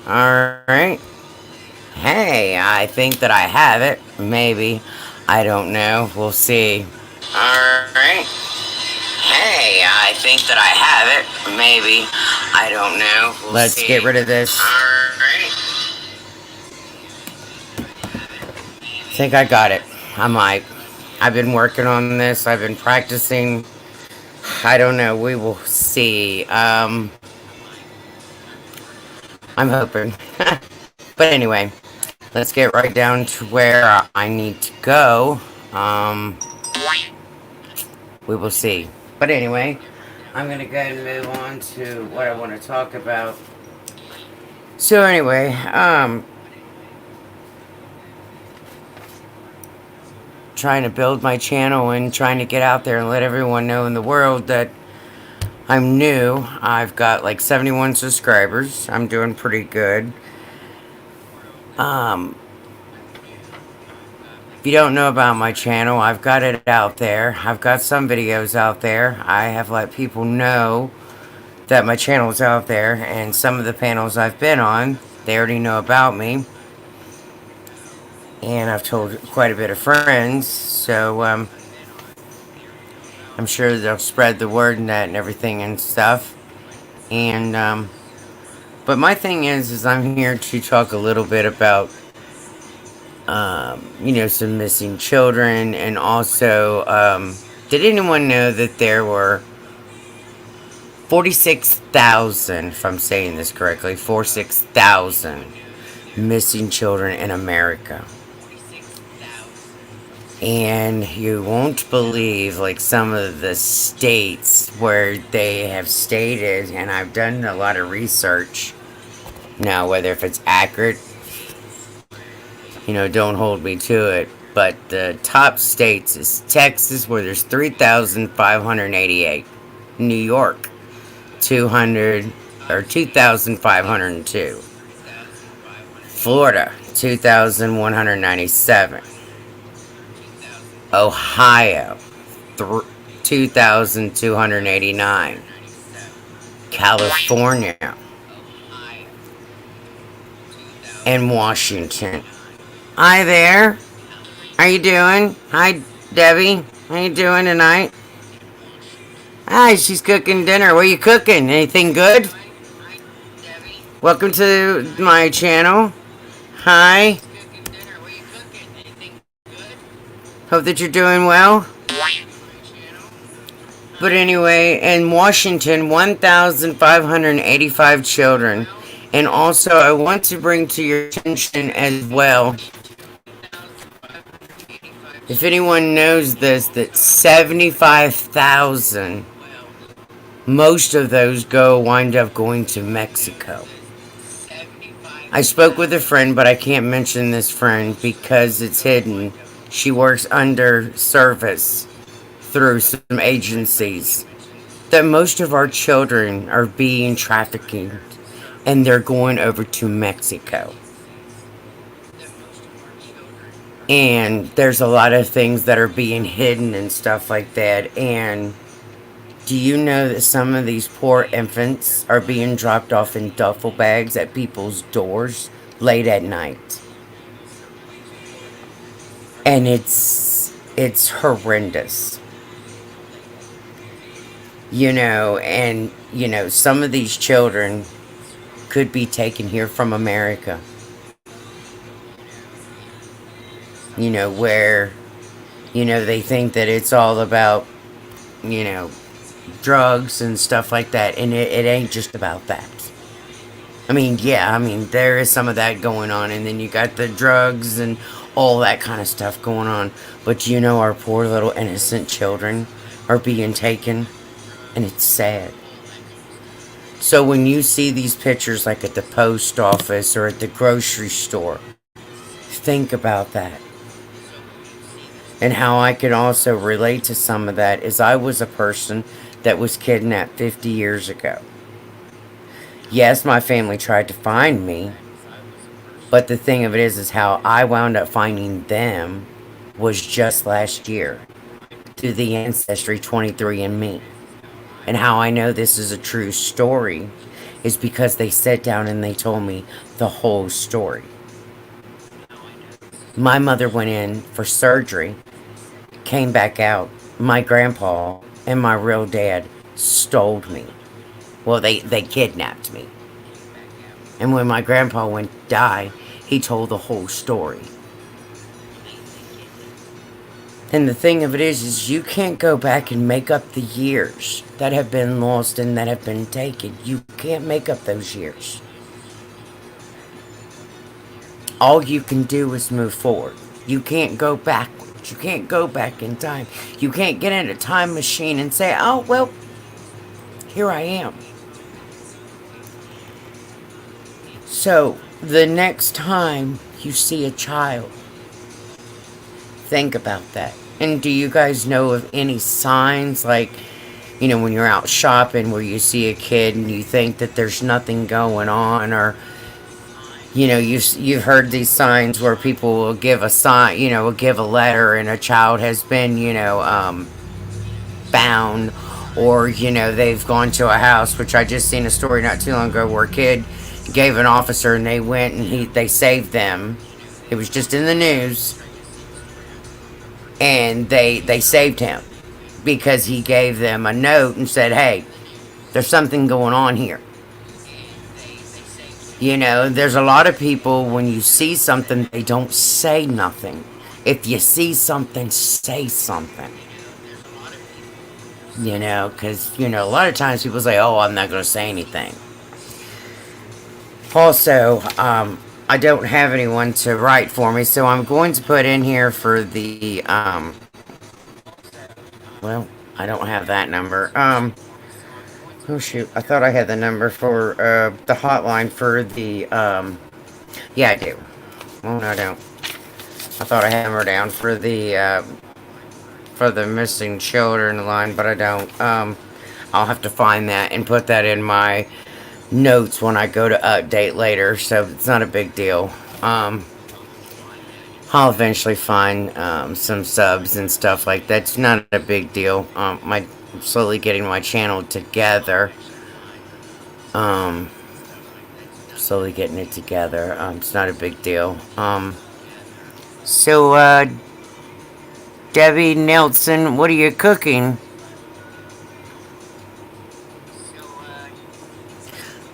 Alright. Hey, I think that I have it. Maybe. I don't know. We'll see. Alright. Hey, I think that I have it. Maybe. I don't know. Let's get rid of this. Alright. I think I got it. I might. I've been working on this. I've been practicing. I don't know. We will see. I'm hoping. But anyway, let's get right down to where I need to go. We will see. But anyway, I'm going to go ahead and move on to what I want to talk about. So anyway, trying to build my channel and trying to get out there and let everyone know in the world that I'm new. I've got like 71 subscribers. I'm doing pretty good. If you don't know about my channel, I've got it out there. I've got some videos out there. I have let people know that my channel is out there, and some of the panels I've been on, they already know about me. And I've told quite a bit of friends, so I'm sure they'll spread the word and that and everything and stuff. And but my thing is I'm here to talk a little bit about some missing children, and also, did anyone know that there were 46,000, if I'm saying this correctly, 46,000 missing children in America? And you won't believe, like, some of the states where they have stated, and I've done a lot of research. Now, whether if it's accurate, don't hold me to it. But the top states is Texas, where there's 3,588. New York, 2,502. Florida, 2,197. Ohio, 2,289. California, and Washington. Hi there. How you doing? Hi, Debbie. How you doing tonight? Hi, she's cooking dinner. What are you cooking? Anything good? Welcome to my channel. Hi. Hope that you're doing well. But anyway, in Washington, 1,585 children. And also, I want to bring to your attention as well, if anyone knows this, that 75,000, most of those wind up going to Mexico. I spoke with a friend, but I can't mention this friend because it's hidden. She works under service through some agencies. That most of our children are being trafficked, and they're going over to Mexico. And there's a lot of things that are being hidden and stuff like that. And do you know that some of these poor infants are being dropped off in duffel bags at people's doors late at night? And it's horrendous. And some of these children could be taken here from America. Where, they think that it's all about, drugs and stuff like that. And it ain't just about that. There is some of that going on. And then you got the drugs and all that kind of stuff going on. But our poor little innocent children are being taken. And it's sad. So when you see these pictures like at the post office or at the grocery store, think about that. And how I can also relate to some of that is I was a person that was kidnapped 50 years ago. Yes, my family tried to find me, but the thing of it is how I wound up finding them was just last year through the Ancestry 23andMe. And how I know this is a true story is because they sat down and they told me the whole story. My mother went in for surgery, came back out. My grandpa and my real dad stole me. Well, they kidnapped me. And when my grandpa went to die, he told the whole story. And the thing of it is you can't go back and make up the years that have been lost and that have been taken. You can't make up those years. All you can do is move forward. You can't go backwards. You can't go back in time. You can't get in a time machine and say, oh, well, here I am. So, the next time you see a child, think about that. And do you guys know of any signs, like, you know, when you're out shopping where you see a kid and you think that there's nothing going on, or, you know, you've heard these signs where people will give a sign, you know, will give a letter and a child has been, you know, found, or, you know, they've gone to a house, which I just seen a story not too long ago where a kid gave an officer and they went and they saved them. It was just in the news. And they saved him because he gave them a note and said, hey, there's something going on here. You know, there's a lot of people, when you see something, they don't say nothing. If you see something, say something. You know, because, you know, a lot of times people say, oh, I'm not going to say anything. Also, I don't have anyone to write for me, so I'm going to put in here for the, well, I don't have that number. Oh shoot, I thought I had the number for, the hotline for the, yeah, I do. Oh, no, I don't. I thought I had her down for the missing children line, but I don't. I'll have to find that and put that in my notes when I go to update later, so it's not a big deal. I'll eventually find some subs and stuff like that. It's not a big deal. I'm slowly getting my channel together. Slowly getting it together. It's not a big deal. So, Debbie Nelson, what are you cooking?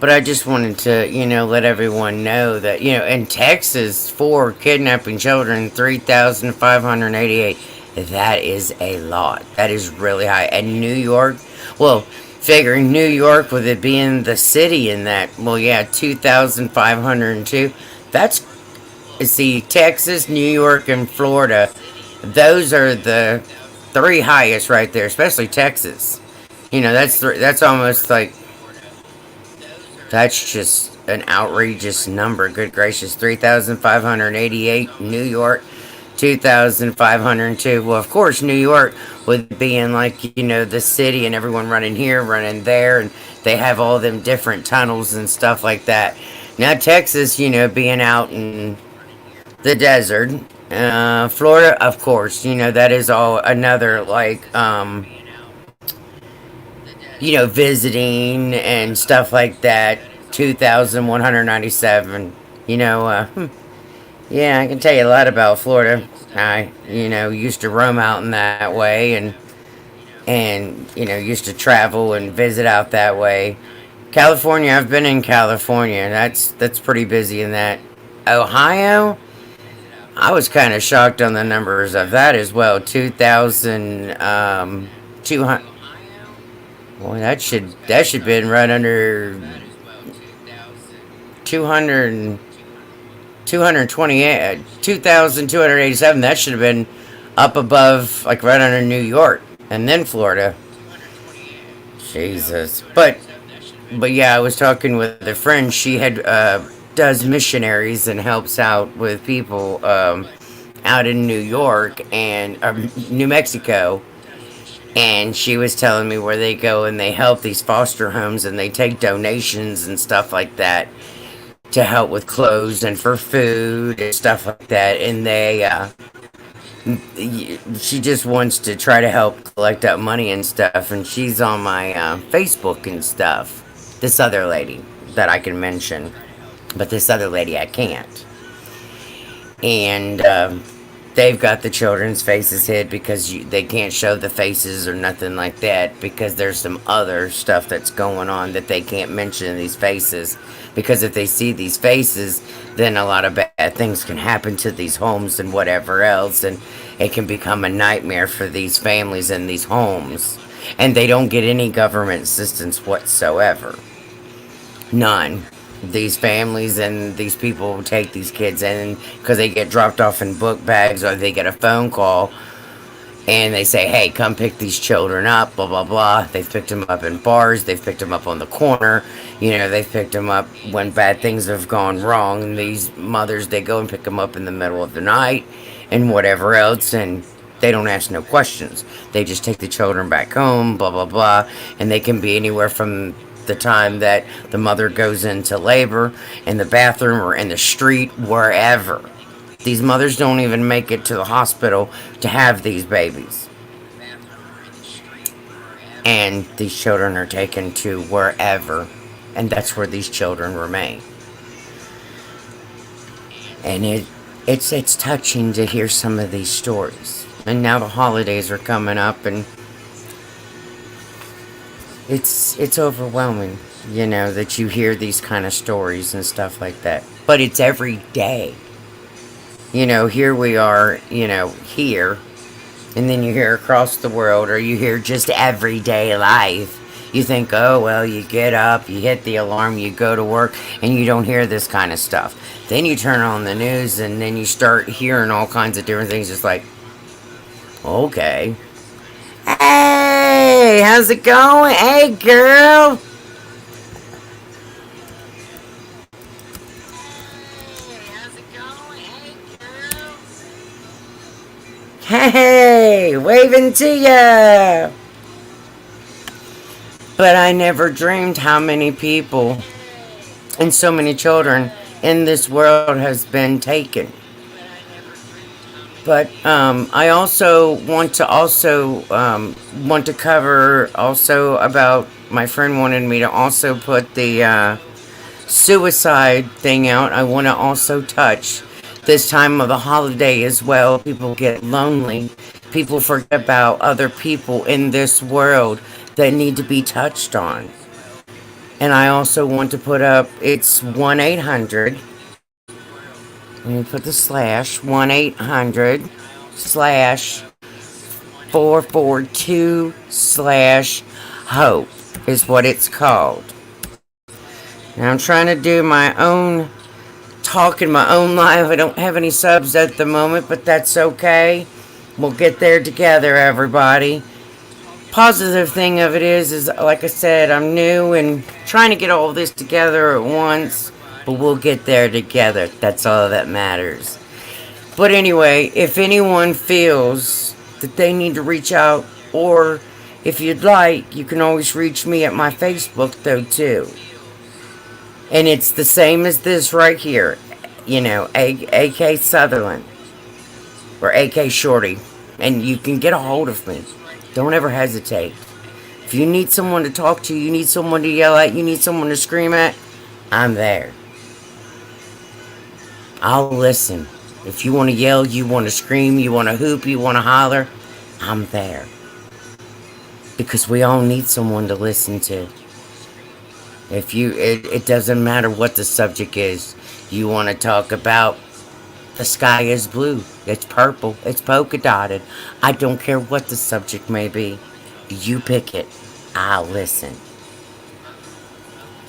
But I just wanted to, you know, let everyone know that, you know, in Texas, for kidnapping children, 3,588. That is a lot. That is really high. And New York, well, figuring New York with it being the city in that, well, yeah, 2,502. That's, see, Texas, New York, and Florida. Those are the three highest right there, especially Texas. You know, that's almost like, that's just an outrageous number. Good gracious. 3,588. New York, 2,502. Well, of course, New York with being like, you know, the city and everyone running here, running there. And they have all them different tunnels and stuff like that. Now, Texas, you know, being out in the desert. Florida, of course, you know, that is all another, like, you know, visiting and stuff like that. 2,197. You know, yeah, I can tell you a lot about Florida. I, you know, used to roam out in that way, and you know, used to travel and visit out that way. California, I've been in California. That's pretty busy in that. Ohio, I was kind of shocked on the numbers of that as well. 2,200. Boy, that should been right under 200, 228, 2,287. That should have been up above, like right under New York, and then Florida. Jesus, but yeah, I was talking with a friend. She had does missionaries and helps out with people out in New York and New Mexico. And she was telling me where they go and they help these foster homes and they take donations and stuff like that to help with clothes and for food and stuff like that. And she just wants to try to help collect up money and stuff. And she's on my Facebook and stuff. This other lady. that I can mention, but this other lady I can't. And they've got the children's faces hid because they can't show the faces or nothing like that, because there's some other stuff that's going on that they can't mention in these faces, because if they see these faces, then a lot of bad things can happen to these homes and whatever else, and it can become a nightmare for these families in these homes, and they don't get any government assistance whatsoever. None. These families and these people take these kids in because they get dropped off in book bags, or they get a phone call and they say, hey, come pick these children up, blah, blah, blah. They've picked them up in bars. They've picked them up on the corner. You know, they've picked them up when bad things have gone wrong. And these mothers, they go and pick them up in the middle of the night and whatever else. And they don't ask no questions. They just take the children back home, blah, blah, blah. And they can be anywhere from the time that the mother goes into labor, in the bathroom, or in the street, wherever. These mothers don't even make it to the hospital to have these babies. And these children are taken to wherever, and that's where these children remain. And it's touching to hear some of these stories. And now the holidays are coming up, and it's overwhelming, you know, that you hear these kind of stories and stuff like that. But it's every day. You know, here we are, you know, here, and then you hear across the world, or you hear just everyday life. You think, oh, well, you get up, you hit the alarm, you go to work, and you don't hear this kind of stuff. Then you turn on the news, and then you start hearing all kinds of different things. It's like, okay. Hey, how's it going? Hey, girl. Hey, waving to ya. But I never dreamed how many people and so many children in this world has been taken. But I also want to cover also about, my friend wanted me to also put the suicide thing out. I want to also touch this time of the holiday as well. People get lonely. People forget about other people in this world that need to be touched on. And I also want to put up, it's 1-800. Let me put the slash, 1-800 slash 442 slash hope is what it's called. Now I'm trying to do my own talk in my own life. I don't have any subs at the moment, but that's okay. We'll get there together, everybody. Positive thing of it is like I said, I'm new and trying to get all this together at once. But we'll get there together. That's all that matters. But anyway, if anyone feels that they need to reach out, or if you'd like, you can always reach me at my Facebook though too. And it's the same as this right here. You know, AK Sutherland. Or AKA-SHORTIE. And you can get a hold of me. Don't ever hesitate. If you need someone to talk to, you need someone to yell at, you need someone to scream at, I'm there. I'll listen. If you want to yell, you want to scream, you want to hoop, you want to holler, I'm there. Because we all need someone to listen to. If it doesn't matter what the subject is. You want to talk about the sky is blue, it's purple, it's polka dotted. I don't care what the subject may be. You pick it. I'll listen.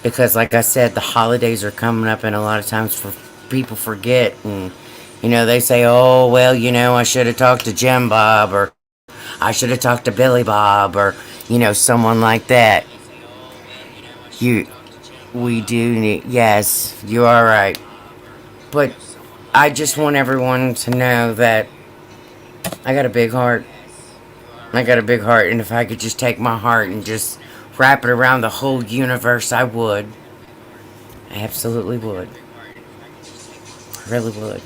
Because like I said, the holidays are coming up, and a lot of times people forget, and you know, they say, oh, well, you know, I should have talked to Jim Bob, or I should have talked to Billy Bob, or, you know, someone like that. We do need, yes, you are right. But I just want everyone to know that I got a big heart. I got a big heart, and if I could just take my heart and just wrap it around the whole universe, I would. I absolutely would. Really would.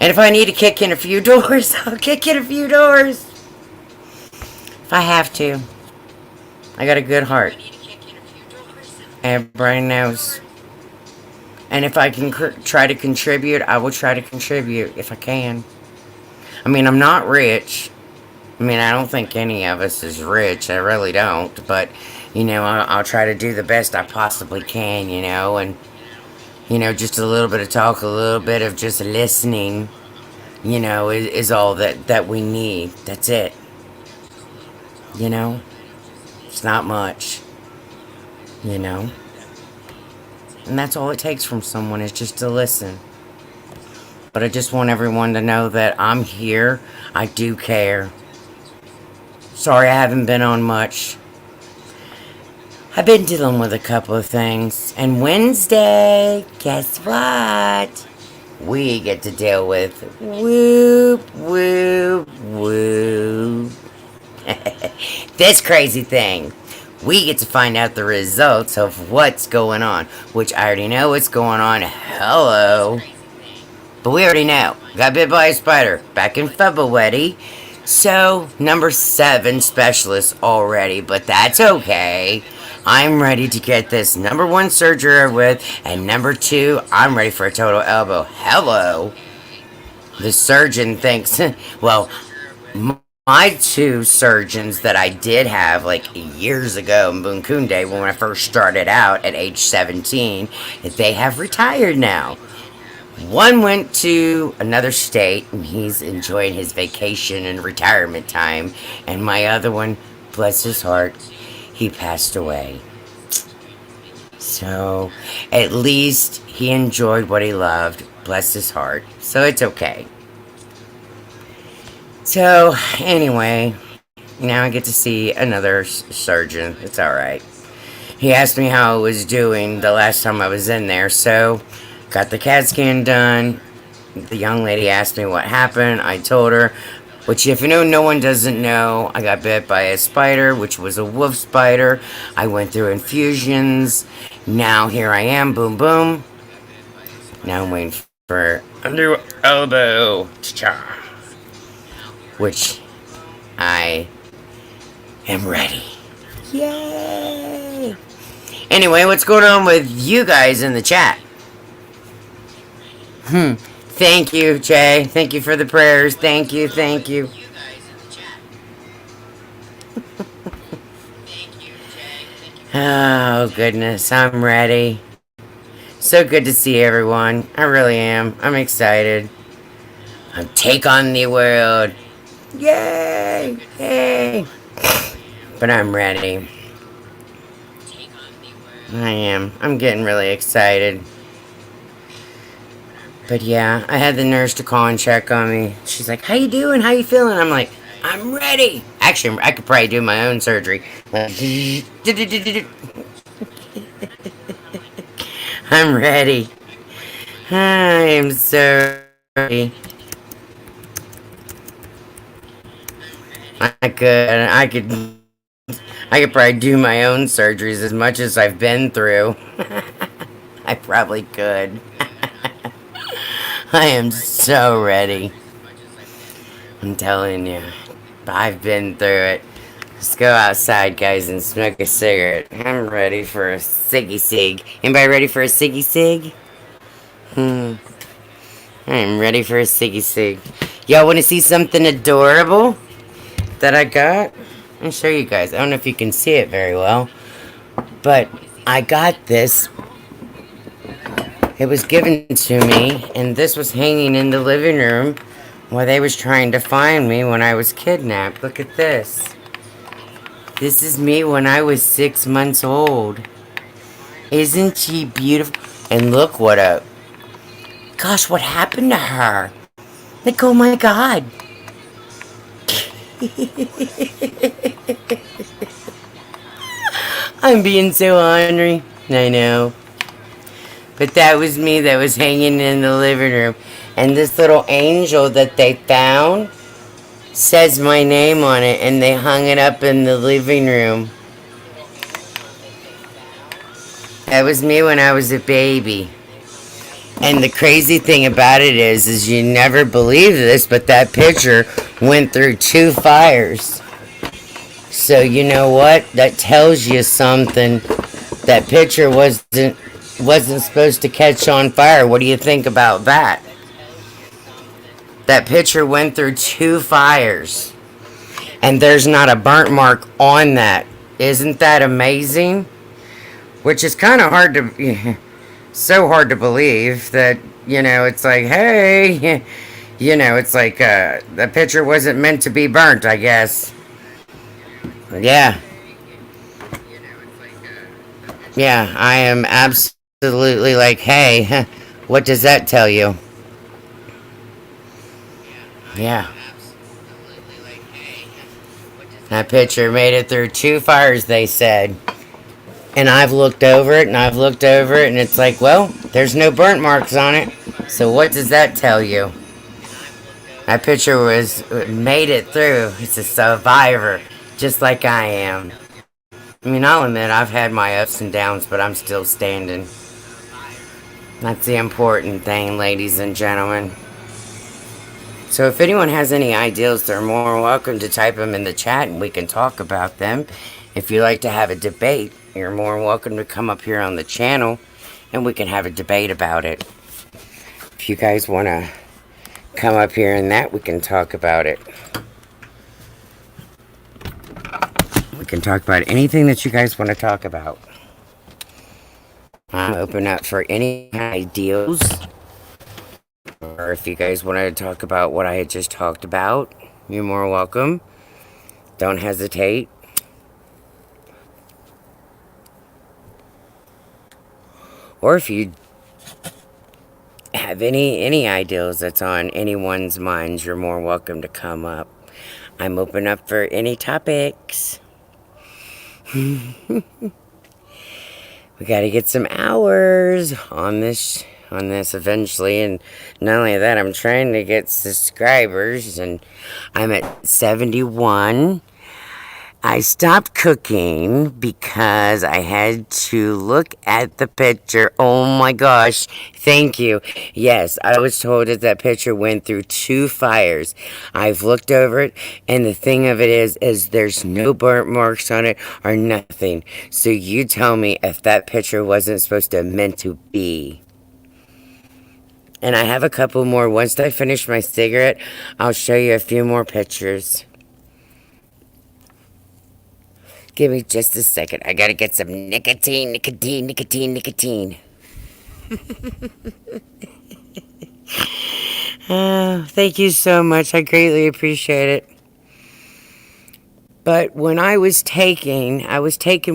And if I need to kick in a few doors, I'll kick in a few doors. If I have to. I got a good heart. Everybody knows. And if I can try to contribute, I will try to contribute if I can. I mean, I'm not rich. I mean, I don't think any of us is rich. I really don't. But, I'll try to do the best I possibly can, And, just a little bit of talk, a little bit of just listening, is all that we need. That's it. It's not much. And that's all it takes from someone is just to listen. But I just want everyone to know that I'm here. I do care. Sorry I haven't been on much. I've been dealing with a couple of things. And Wednesday, guess what? We get to deal with whoop, whoop, whoop. This crazy thing. We get to find out the results of what's going on. Which I already know what's going on. Hello. But we already know. Got bit by a spider back in February. So, number 7 specialist already. But that's okay. I'm ready to get this number 1 surgery with. And number 2, I'm ready for a total elbow. Hello. The surgeon thinks, well, my 2 surgeons that I did have like years ago in Bunkunde when I first started out at age 17, they have retired now. One went to another state and he's enjoying his vacation and retirement time. And my other one, bless his heart, he passed away. So at least he enjoyed what he loved. Bless his heart. So it's okay. So anyway, now I get to see another surgeon. It's alright. He asked me how I was doing the last time I was in there. So got the CAT scan done. The young lady asked me what happened. I told her, which if you know, no one doesn't know, I got bit by a spider, which was a wolf spider. I went through infusions. Now here I am, boom, boom. Now I'm waiting for a new elbow. Cha-cha. Which I am ready. Yay! Anyway, what's going on with you guys in the chat? Thank you, Jay. Thank you for the prayers. Thank you, thank you. Oh, goodness. I'm ready. So good to see everyone. I really am. I'm excited. I'll take on the world. Yay! Yay! But I'm ready. I am. I'm getting really excited. But yeah, I had the nurse to call and check on me. She's like, how you doing? How you feeling? I'm like, I'm ready. Actually, I could probably do my own surgery. I'm ready. I am so ready. I could probably do my own surgeries as much as I've been through. I probably could. I am so ready. I'm telling you. I've been through it. Let's go outside, guys, and smoke a cigarette. I'm ready for a ciggy cig. Anybody ready for a ciggy cig? I'm ready for a ciggy cig. Y'all want to see something adorable that I got? I'll show you guys. I don't know if you can see it very well, but I got this. It was given to me, and this was hanging in the living room while they was trying to find me when I was kidnapped. Look at this. This is me when I was 6 months old. Isn't she beautiful? And look what a... Gosh, what happened to her? Like, oh my God. I'm being so ornery. I know. But that was me that was hanging in the living room. And this little angel that they found says my name on it. And they hung it up in the living room. That was me when I was a baby. And the crazy thing about it is you never believe this, but that picture went through 2 fires. So you know what? That tells you something. That picture wasn't supposed to catch on fire. What do you think about that? That picture went through 2 fires, and there's not a burnt mark on that. Isn't that amazing? Which is kind of hard to, so hard to believe that, it's like, hey, it's like the picture wasn't meant to be burnt, I guess. Yeah, yeah, I am absolutely like, hey, what does that tell you? Yeah, that picture made it through 2 fires, they said. And I've looked over it and I've looked over it, and it's like, well, there's no burnt marks on it. So what does that tell you? That picture was made it through. It's a survivor, just like I am. I mean, I'll admit I've had my ups and downs, but I'm still standing. That's the important thing, ladies and gentlemen. So if anyone has any ideas, they're more welcome to type them in the chat and we can talk about them. If you like to have a debate, you're more welcome to come up here on the channel and we can have a debate about it. If you guys want to come up here and that, we can talk about it. We can talk about anything that you guys want to talk about. I'm open up for any ideas. Or if you guys want to talk about what I had just talked about, you're more welcome. Don't hesitate. Or if you have any ideas that's on anyone's minds, you're more welcome to come up. I'm open up for any topics. We got to get some hours on this eventually, and not only that, I'm trying to get subscribers, and I'm at 71. I stopped cooking because I had to look at the picture. Oh my gosh, thank you. Yes, I was told that picture went through 2 fires. I've looked over it, and the thing of it is there's no burnt marks on it or nothing. So you tell me if that picture wasn't supposed to meant to be. And I have a couple more. Once I finish my cigarette, I'll show you a few more pictures. Give me just a second. I gotta get some nicotine. Oh, thank you so much. I greatly appreciate it. But when I was taken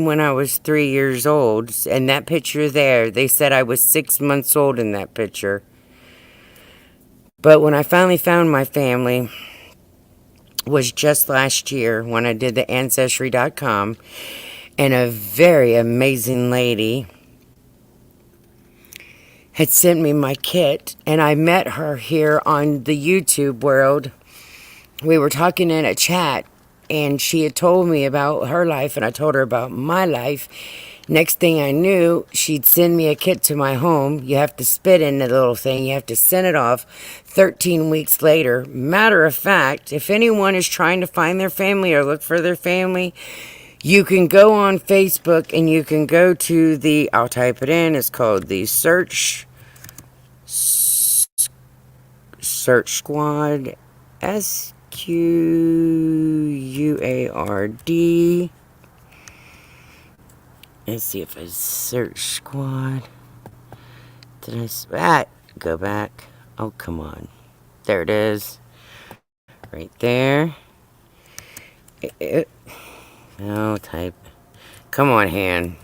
when I was 3 years old. And that picture there, they said I was 6 months old in that picture. But when I finally found my family, was just last year when I did the Ancestry.com, and a very amazing lady had sent me my kit, and I met her here on the YouTube world. We were talking in a chat, and she had told me about her life, and I told her about my life. Next thing I knew, she'd send me a kit to my home. You have to spit in the little thing. You have to send it off 13 weeks later. Matter of fact, if anyone is trying to find their family or look for their family, you can go on Facebook and you can go to the, I'll type it in, it's called the Search Squad, SQUARD. Let's see if I search squad. Did I go back? Oh, come on. There it is. Right there. No, type. Come on, hand.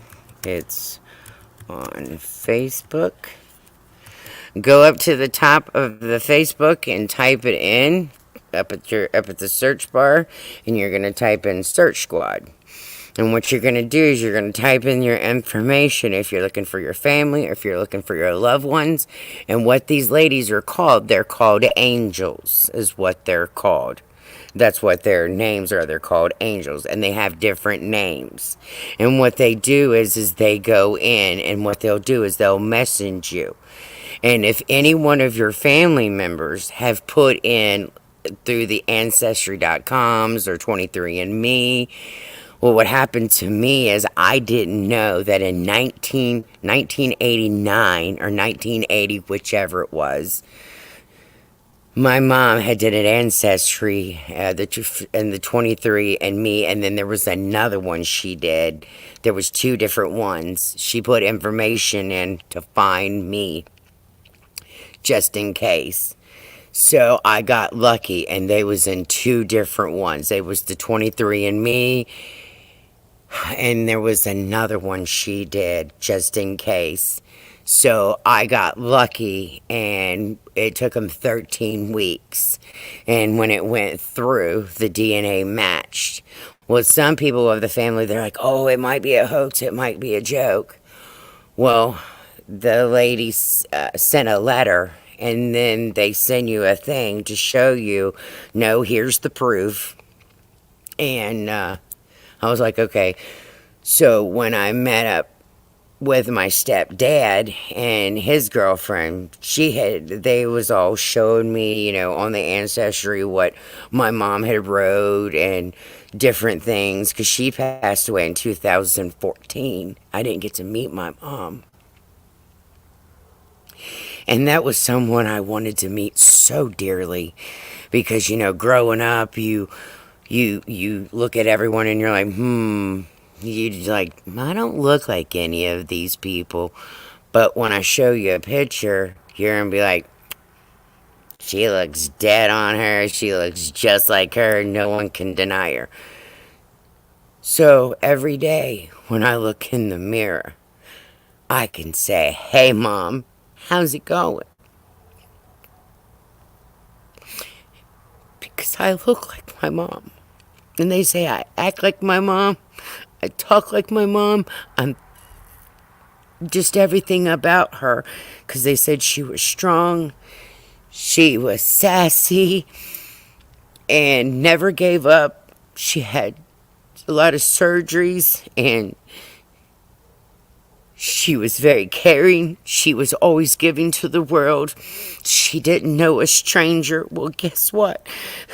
It's on Facebook. Go up to the top of the Facebook and type it in up at the search bar, and you're gonna type in Search Squad. And what you're going to do is you're going to type in your information if you're looking for your family or if you're looking for your loved ones. And what these ladies are called, they're called angels, is what they're called. That's what their names are. They're called angels, and they have different names. And what they do is they go in, and what they'll do is they'll message you. And if any one of your family members have put in through the Ancestry.coms or 23andMe, Well, what happened to me is I didn't know that in 1989 or 1980, whichever it was, my mom had did an ancestry, and the 23 and me, and then there was another one she did. There was two different ones. She put information in to find me, just in case. So I got lucky, and they was in two different ones. They was the 23 and me, and there was another one she did, just in case. So I got lucky, and it took them 13 weeks. And when it went through, the DNA matched. Well, some people of the family, they're like, oh, it might be a hoax, it might be a joke. Well, the lady sent a letter, and then they send you a thing to show you, no, here's the proof. And I was like, okay. So when I met up with my stepdad and his girlfriend, they was all showing me, on the ancestry what my mom had wrote and different things, because she passed away in 2014. I didn't get to meet my mom, and that was someone I wanted to meet so dearly, because growing up, you look at everyone and you're like, you like, I don't look like any of these people. But when I show you a picture, you're going to be like, she looks dead on her. She looks just like her. No one can deny her. So every day when I look in the mirror, I can say, hey, Mom, how's it going? Because I look like my mom. And they say I act like my mom. I talk like my mom. I'm just everything about her, because they said she was strong, she was sassy, and never gave up. She had a lot of surgeries, and she was very caring. She was always giving to the world. She didn't know a stranger. Well, guess what?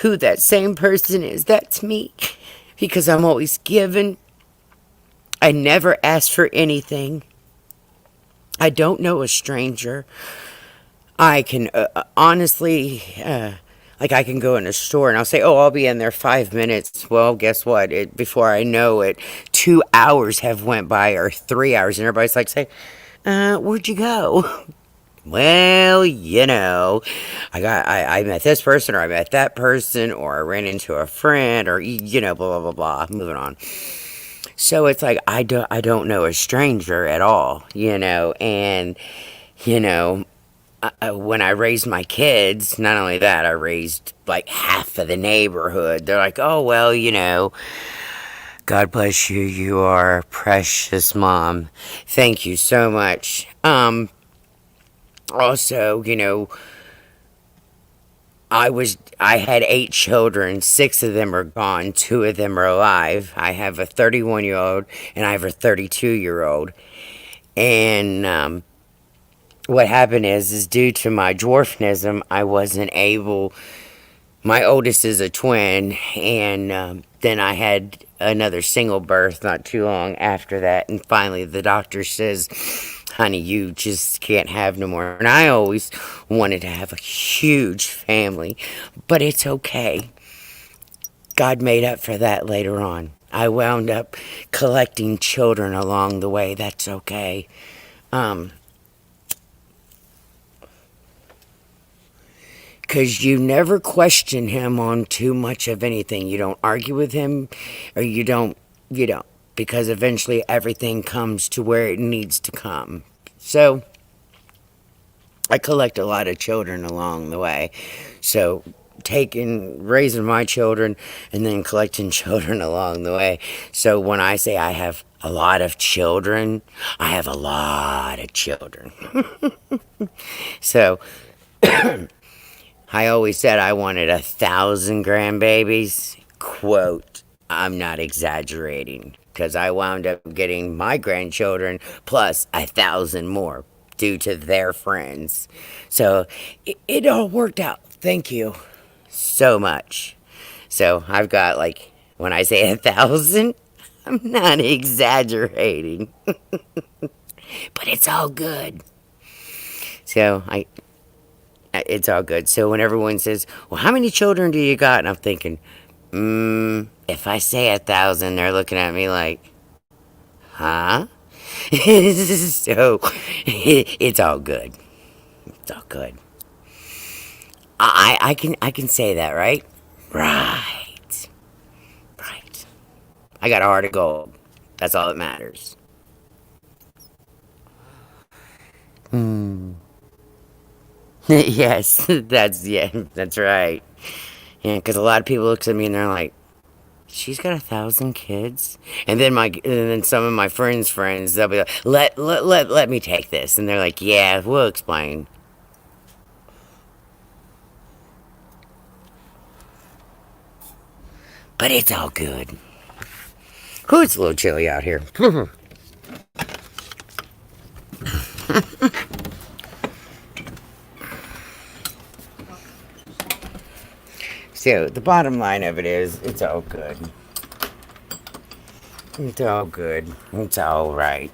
Who that same person is, that's me, because I'm always giving. I never ask for anything. I don't know a stranger. I can honestly, like, I can go in a store and I'll say, oh, I'll be in there 5 minutes. Well, guess what? Before I know it, 2 hours have went by, or 3 hours, and everybody's like, say, where'd you go? Well, I met this person, or I met that person, or I ran into a friend, or, blah, blah, blah, blah. Moving on. So it's like, I don't know a stranger at all, and, when I raised my kids, not only that, I raised like half of the neighborhood. They're like, oh, well, God bless you. You are a precious mom. Thank you so much. Also, I had 8 children. 6 of them are gone. 2 of them are alive. I have a 31-year-old and I have a 32-year-old. And what happened is due to my dwarfism, I wasn't able. My oldest is a twin, and then I had another single birth not too long after that. And finally, the doctor says, honey, you just can't have no more. And I always wanted to have a huge family, but it's okay. God made up for that later on. I wound up collecting children along the way. That's okay. Because you never question him on too much of anything. You don't argue with him, or you don't. Because eventually everything comes to where it needs to come. So, I collect a lot of children along the way. So, raising my children, and then collecting children along the way. So, when I say I have a lot of children, I have a lot of children. So, I always said I wanted 1,000 grandbabies. Quote, I'm not exaggerating, because I wound up getting my grandchildren plus 1,000 more due to their friends. So it all worked out. Thank you so much. So I've got, like, when I say 1,000, I'm not exaggerating, but it's all good. So it's all good. So when everyone says, "Well, how many children do you got?" and I'm thinking, if I say 1,000, they're looking at me like, "Huh?" So it's all good. It's all good. I can say that, right? Right. Right. I got a heart of gold. That's all that matters. Yes, that's right. Yeah, because a lot of people look at me and they're like, "She's got 1,000 kids," and then some of my friends, they'll be like, "Let me take this," and they're like, "Yeah, we'll explain." But it's all good. Ooh, it's a little chilly out here. So the bottom line of it is, it's all good. It's all good. It's all right.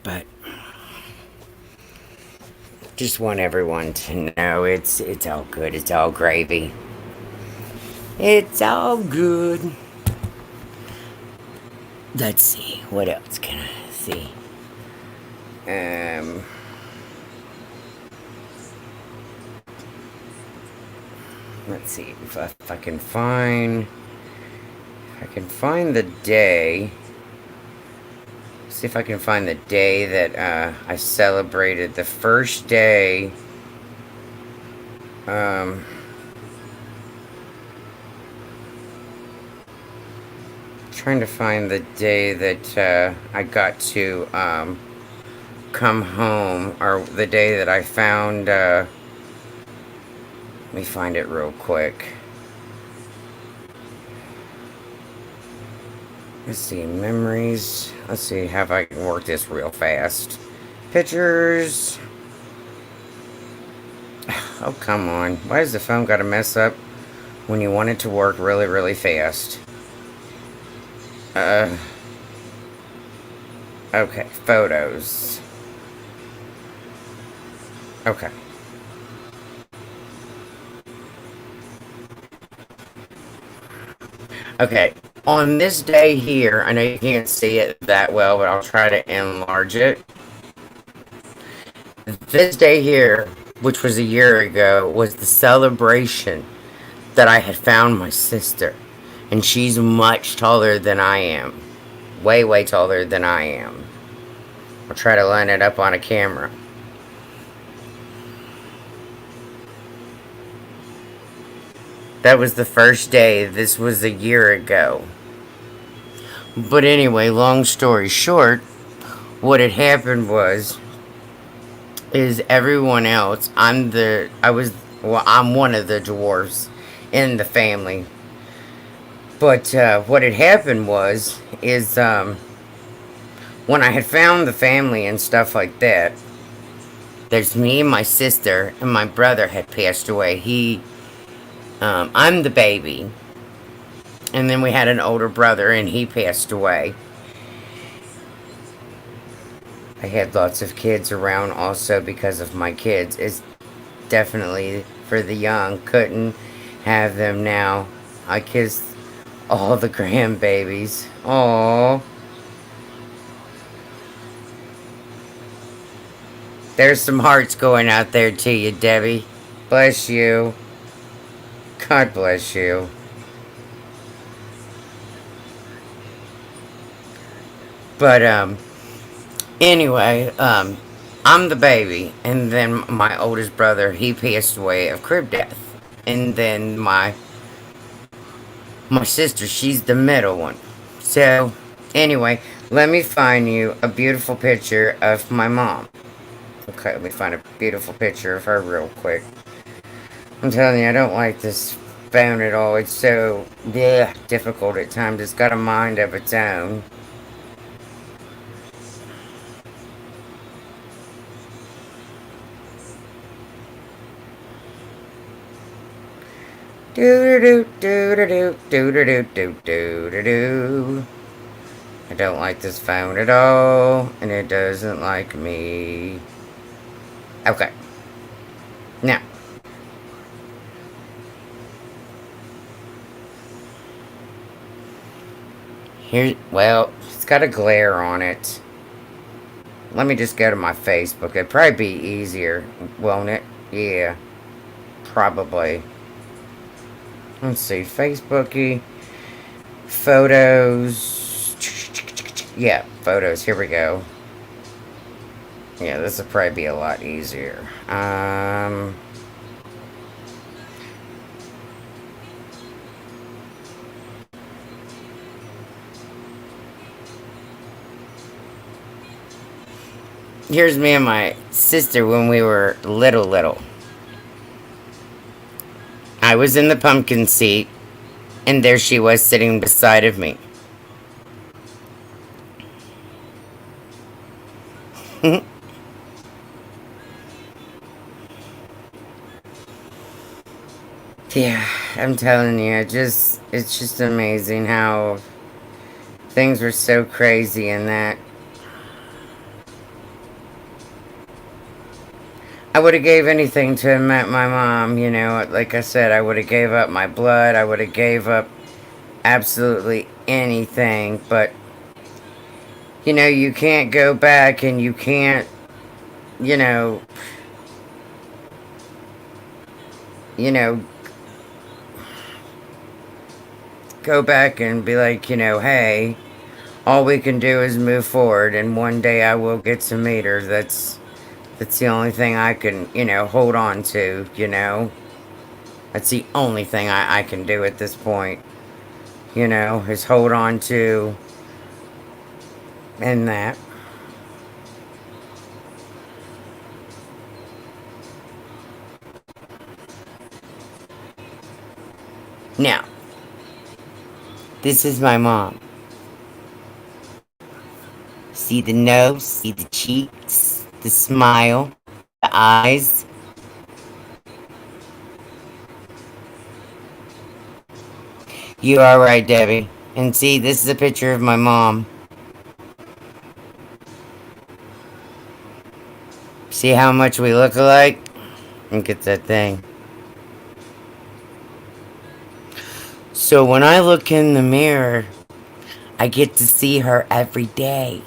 But just want everyone to know it's all good. It's all gravy. It's all good. Let's see. What else can I see? Um. Let's see if I can find. If I can find the day. See if I can find the day that I celebrated the first day. Um. Trying to find the day that I got to come home, or the day that I found. Let me find it real quick. Let's see, memories. Let's see, have I worked this real fast? Pictures. Oh, come on. Why does the phone got to mess up when you want it to work really, really fast? Uh. Okay, photos. Okay. Okay, on this day here, I know you can't see it that well, but I'll try to enlarge it. This day here, which was a year ago, was the celebration that I had found my sister. And she's much taller than I am. Way, way taller than I am. I'll try to line it up on a camera. That was the first day. This was a year ago. But anyway, long story short, what had happened is everyone else, I'm one of the dwarfs in the family. But what had happened is when I had found the family and stuff like that, there's me and my sister, and my brother had passed away. I'm the baby. And then we had an older brother, and he passed away. I had lots of kids around also because of my kids. It's definitely for the young. Couldn't have them now. I kissed all the grandbabies. Aww. There's some hearts going out there to you, Debbie. Bless you. God bless you. But, anyway, I'm the baby, and then my oldest brother, he passed away of crib death. And then my sister, she's the middle one. So, anyway, let me find you a beautiful picture of my mom. Okay, let me find a beautiful picture of her real quick. I'm telling you, I don't like this phone at all. It's so difficult at times. It's got a mind of its own. Do do do do do do do do do do do. I don't like this phone at all, and it doesn't like me. Okay. Now, here, well, it's got a glare on it. Let me just go to my Facebook. It'd probably be easier, won't it? Yeah, probably. Let's see, Facebooky, photos. Yeah, photos. Here we go. Yeah, this would probably be a lot easier. Here's me and my sister when we were little. I was in the pumpkin seat, and there she was sitting beside of me. Yeah, I'm telling you, it's just amazing how things were so crazy in that. I would have gave anything to have met my mom, you know, like I said, I would have gave up my blood, I would have gave up absolutely anything, but you know, you can't go back and you can't, you know, you know, go back and be like, you know, hey, all we can do is move forward, and one day I will get to meet her. That's the only thing I can, you know, hold on to, you know. That's the only thing I can do at this point, you know, is hold on to and that. Now, this is my mom. See the nose, see the cheeks, the smile, the eyes. You are right, Debbie. And see, this is a picture of my mom. See how much we look alike? Look at that thing. So when I look in the mirror, I get to see her every day.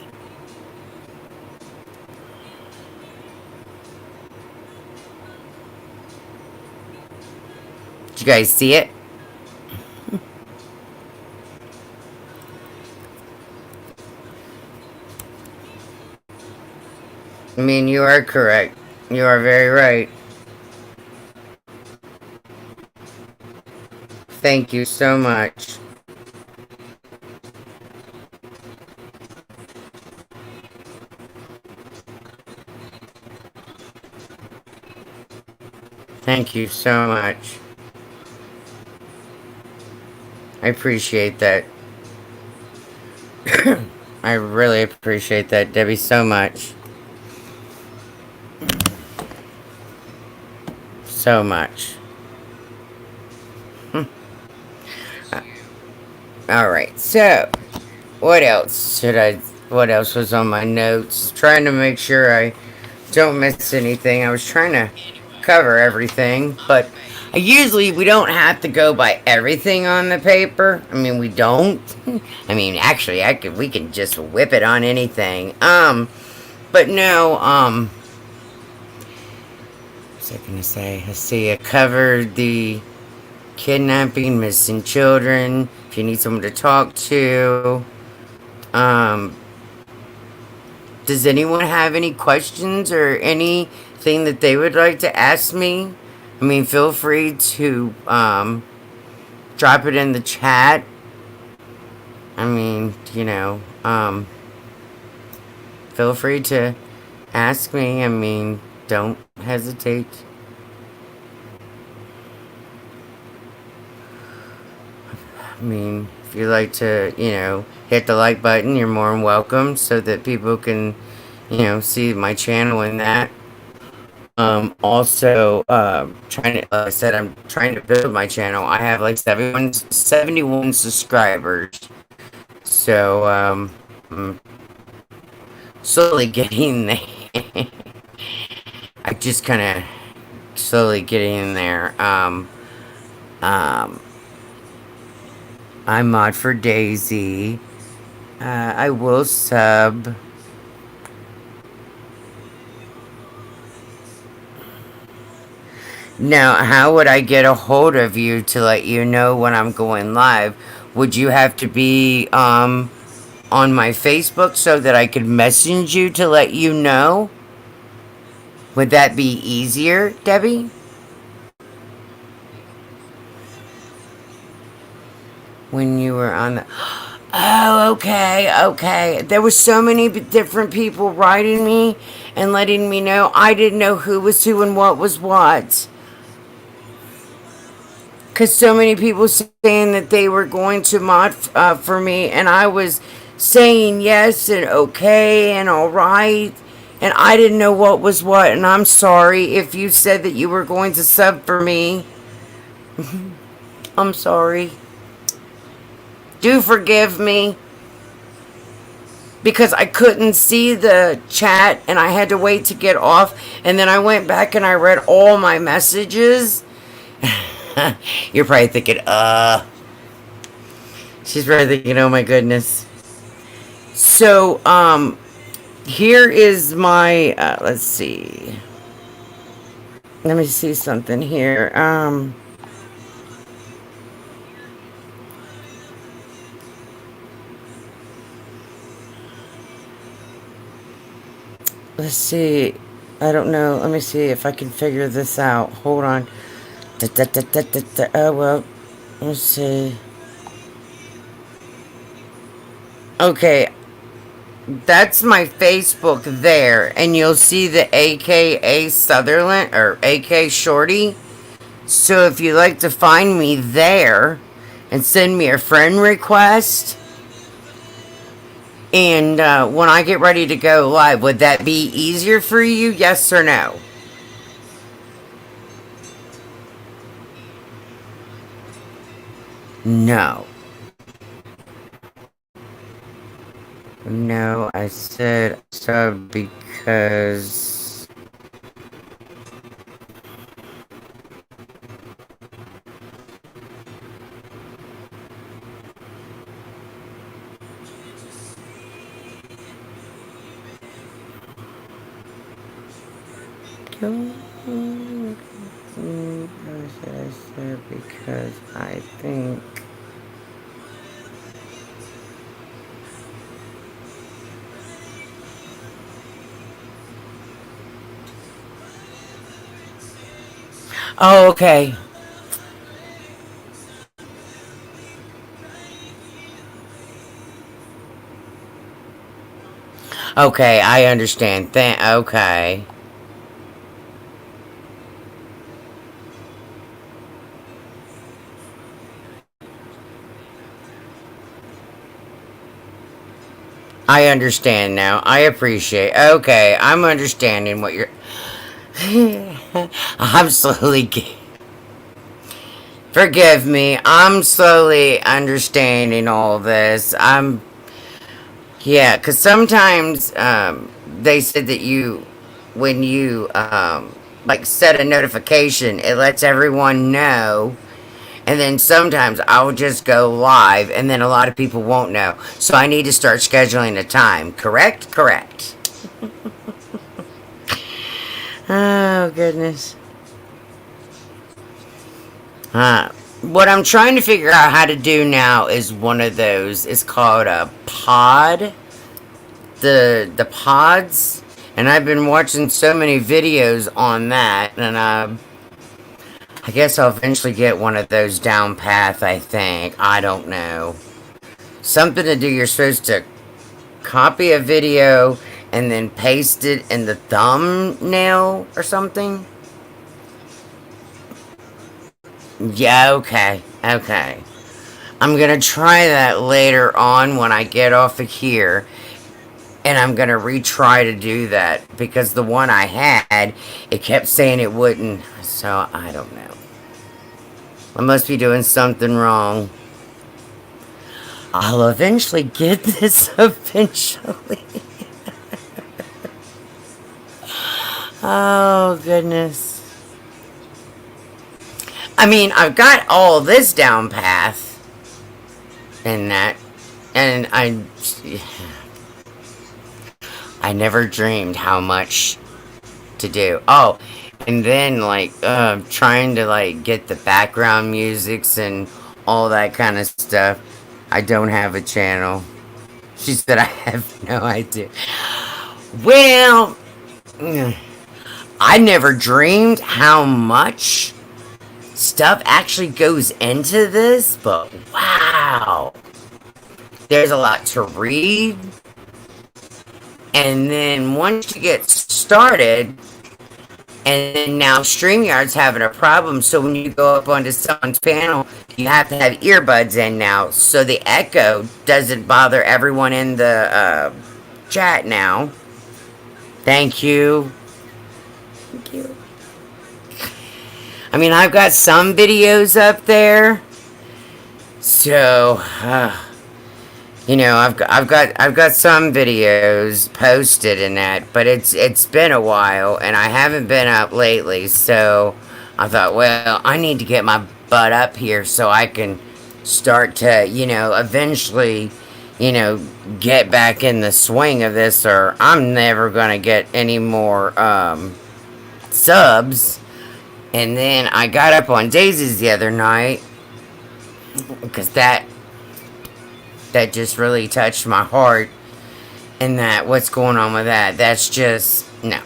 Did you guys see it? I mean, you are correct. You are very right. Thank you so much. Thank you so much. I appreciate that. I really appreciate that, Debbie, so much. So much. Alright, so what else what else was on my notes? Trying to make sure I don't miss anything. I was trying to cover everything, but we don't have to go by everything on the paper. I mean, we don't. I mean, actually, we can just whip it on anything. But no, what's I gonna say? Let's see, I covered the kidnapping, missing children, if you need someone to talk to. Does anyone have any questions or anything that they would like to ask me? I mean, feel free to drop it in the chat. I mean, you know, feel free to ask me. I mean, don't hesitate. I mean, if you'd like to, you know, hit the like button, you're more than welcome so that people can, you know, see my channel and that. Also, trying to, like I said, I'm trying to build my channel. I have like 71 subscribers. So, I'm slowly getting there. I just kind of slowly getting in there. Um, I mod for Daisy. I will sub. Now, how would I get a hold of you to let you know when I'm going live? Would you have to be on my Facebook so that I could message you to let you know? Would that be easier, Debbie? When you were on the... Oh, okay, okay. There were so many different people writing me and letting me know. I didn't know who was who and what was what. Because so many people saying that they were going to mod for me, and I was saying yes and okay and all right, and I didn't know what was what, and I'm sorry if you said that you were going to sub for me. I'm sorry. Do forgive me. Because I couldn't see the chat, and I had to wait to get off, and then I went back and I read all my messages. You're probably thinking, she's probably thinking, oh my goodness. So, here is my, let's see. Let me see something here. Let's see. I don't know. Let me see if I can figure this out. Hold on. Oh, well. Let's see. Okay. That's my Facebook there. And you'll see the AKA Sutherland or AKA-SHORTIE. So if you'd like to find me there and send me a friend request. And when I get ready to go live, would that be easier for you? Yes or no? No. No, I said sub because... I said because I think... Oh, okay. Okay, I understand. Okay. I understand now. I appreciate. Okay, I'm understanding what you're... I'm slowly... Forgive me. I'm slowly understanding all this. Yeah, because sometimes they said that when you like set a notification, it lets everyone know. And then sometimes I'll just go live, and then a lot of people won't know. So I need to start scheduling a time. Correct? Correct. Oh, goodness. What I'm trying to figure out how to do now is one of those. It's called a pod. The pods. And I've been watching so many videos on that. And I guess I'll eventually get one of those down path, I think. I don't know. Something to do, you're supposed to copy a video and then paste it in the thumbnail or something. Yeah, okay. Okay. I'm gonna try that later on when I get off of here. And I'm going to retry to do that because the one I had, it kept saying it wouldn't. So I don't know. I must be doing something wrong. I'll eventually get this eventually. Oh, goodness. I mean, I've got all this down path and that. And I never dreamed how much to do. Oh, and then like trying to like get the background musics and all that kind of stuff. I don't have a channel. She said I have no idea. Well, I never dreamed how much stuff actually goes into this, but wow. There's a lot to read. And then once you get started, and then now StreamYard's having a problem, so when you go up onto someone's panel, you have to have earbuds in now, so the echo doesn't bother everyone in the chat now. Thank you. Thank you. I mean, I've got some videos up there, so you know, I've got some videos posted in that, but it's been a while, and I haven't been up lately. So I thought, well, I need to get my butt up here so I can start to, you know, eventually, you know, get back in the swing of this, or I'm never gonna get any more subs. And then I got up on Daisy's the other night because that just really touched my heart. And that, what's going on with that? That's just, no.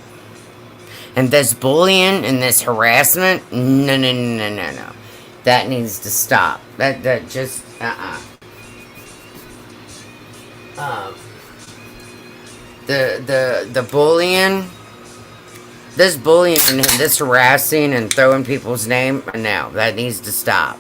And this bullying and this harassment, no. That needs to stop. That just, the bullying, this bullying and this harassing and throwing people's name, no, that needs to stop.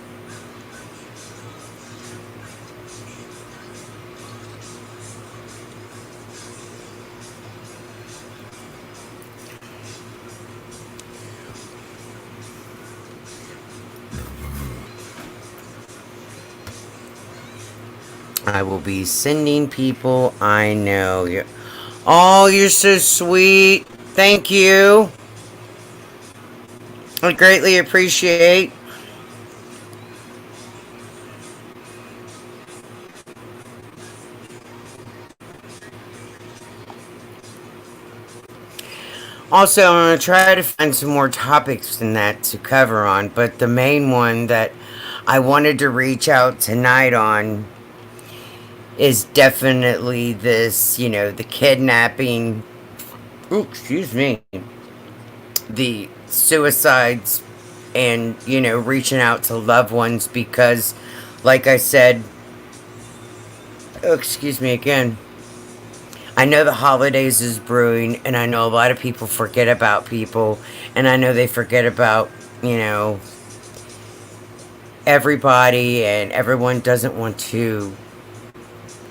I will be sending people I know. Oh, you're so sweet. Thank you. I greatly appreciate. Also, I'm going to try to find some more topics than that to cover on, but the main one that I wanted to reach out tonight on is definitely this, you know, the kidnapping, excuse me, the suicides, and, you know, reaching out to loved ones because, like I said, excuse me again, I know the holidays is brewing, and I know a lot of people forget about people, and I know they forget about, you know, everybody, and everyone doesn't want to,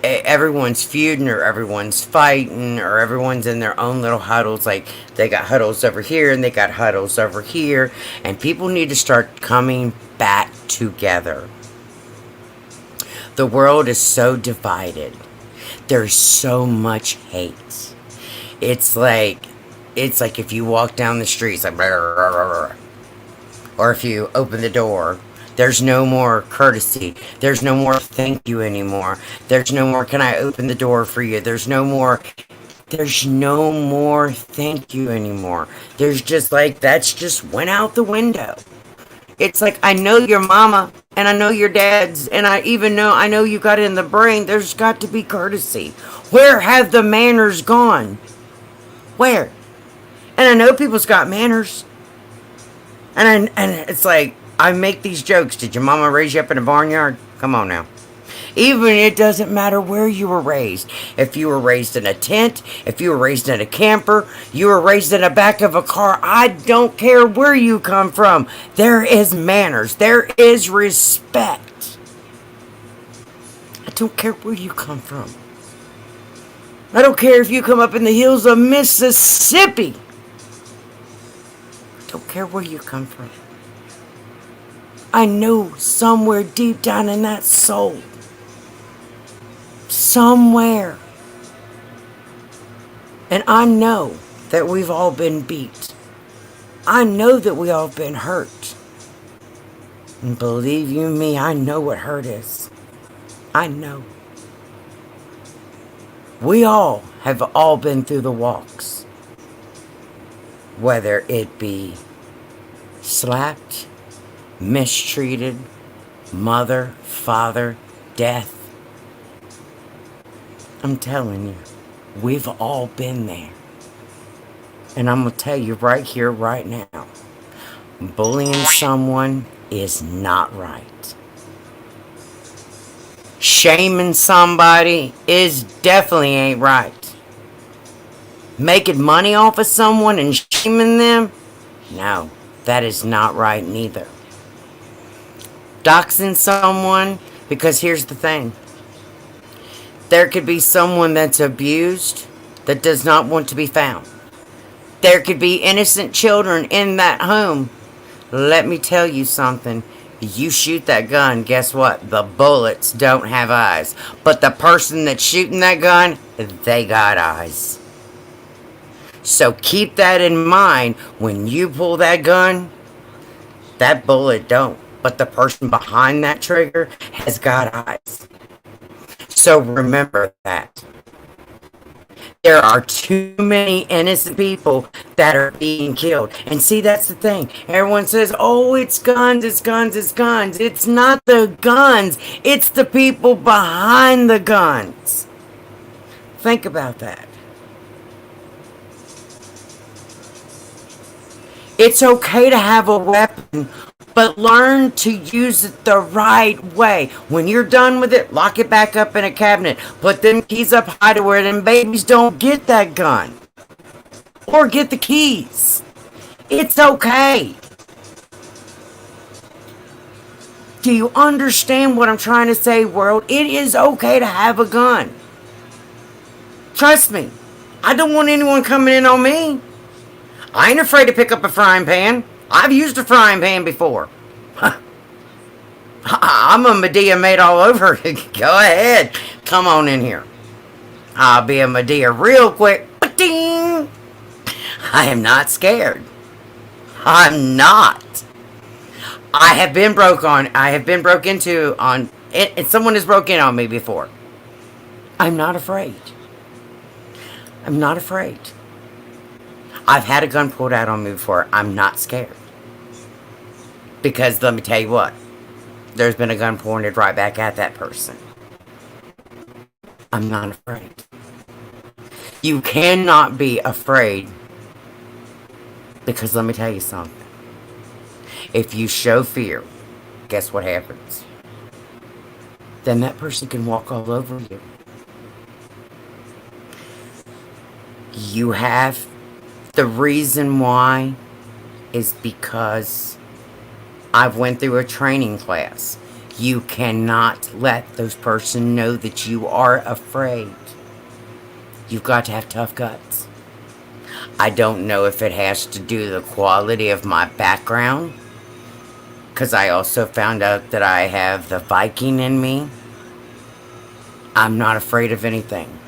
everyone's feuding, or everyone's fighting, or everyone's in their own little huddles. Like, they got huddles over here, and they got huddles over here, and people need to start coming back together. The world is so divided. There's so much hate. It's like if you walk down the street, it's like, or if you open the door, there's no more courtesy. There's no more thank you anymore. There's no more, can I open the door for you? There's no more thank you anymore. There's just like, that's just went out the window. It's like, I know your mama, and I know your dad's, and I know you got it in the brain. There's got to be courtesy. Where have the manners gone? Where? And I know people's got manners. And it's like, I make these jokes. Did your mama raise you up in a barnyard? Come on now. Even it doesn't matter where you were raised. If you were raised in a tent, if you were raised in a camper, you were raised in the back of a car, I don't care where you come from. There is manners. There is respect. I don't care where you come from. I don't care if you come up in the hills of Mississippi. I don't care where you come from. I know somewhere deep down in that soul, somewhere, and I know that we've all been beat. I know that we all been hurt. And believe you me, I know what hurt is. I know. We all have all been through the walks. Whether it be slapped, mistreated, mother, father, death. I'm telling you, we've all been there. And I'm going to tell you right here, right now, bullying someone is not right. Shaming somebody is definitely ain't right. Making money off of someone and shaming them? No, that is not right neither. Doxing someone, because here's the thing. There could be someone that's abused that does not want to be found. There could be innocent children in that home. Let me tell you something. You shoot that gun, guess what? The bullets don't have eyes. But the person that's shooting that gun, they got eyes. So keep that in mind when you pull that gun. That bullet don't. But the person behind that trigger has got eyes. So remember that. There are too many innocent people that are being killed. And see, that's the thing. Everyone says, oh, it's guns, it's guns, it's guns. It's not the guns. It's the people behind the guns. Think about that. It's okay to have a weapon, but learn to use it the right way. When you're done with it, lock it back up in a cabinet. Put them keys up high to where them babies don't get that gun. Or get the keys. It's okay. Do you understand what I'm trying to say, world? It is okay to have a gun. Trust me. I don't want anyone coming in on me. I ain't afraid to pick up a frying pan. I've used a frying pan before. I'm a Medea made all over. Go ahead. Come on in here. I'll be a Medea real quick. Ding! I am not scared. I'm not. I have been broke into on it. Someone has broke in on me before. I'm not afraid. I'm not afraid. I've had a gun pulled out on me before. I'm not scared. Because let me tell you what. There's been a gun pointed right back at that person. I'm not afraid. You cannot be afraid. Because let me tell you something. If you show fear, guess what happens? Then that person can walk all over you. You have... The reason why is because I've went through a training class. You cannot let those person know that you are afraid. You've got to have tough guts. I don't know if it has to do with the quality of my background, because I also found out that I have the Viking in me. I'm not afraid of anything.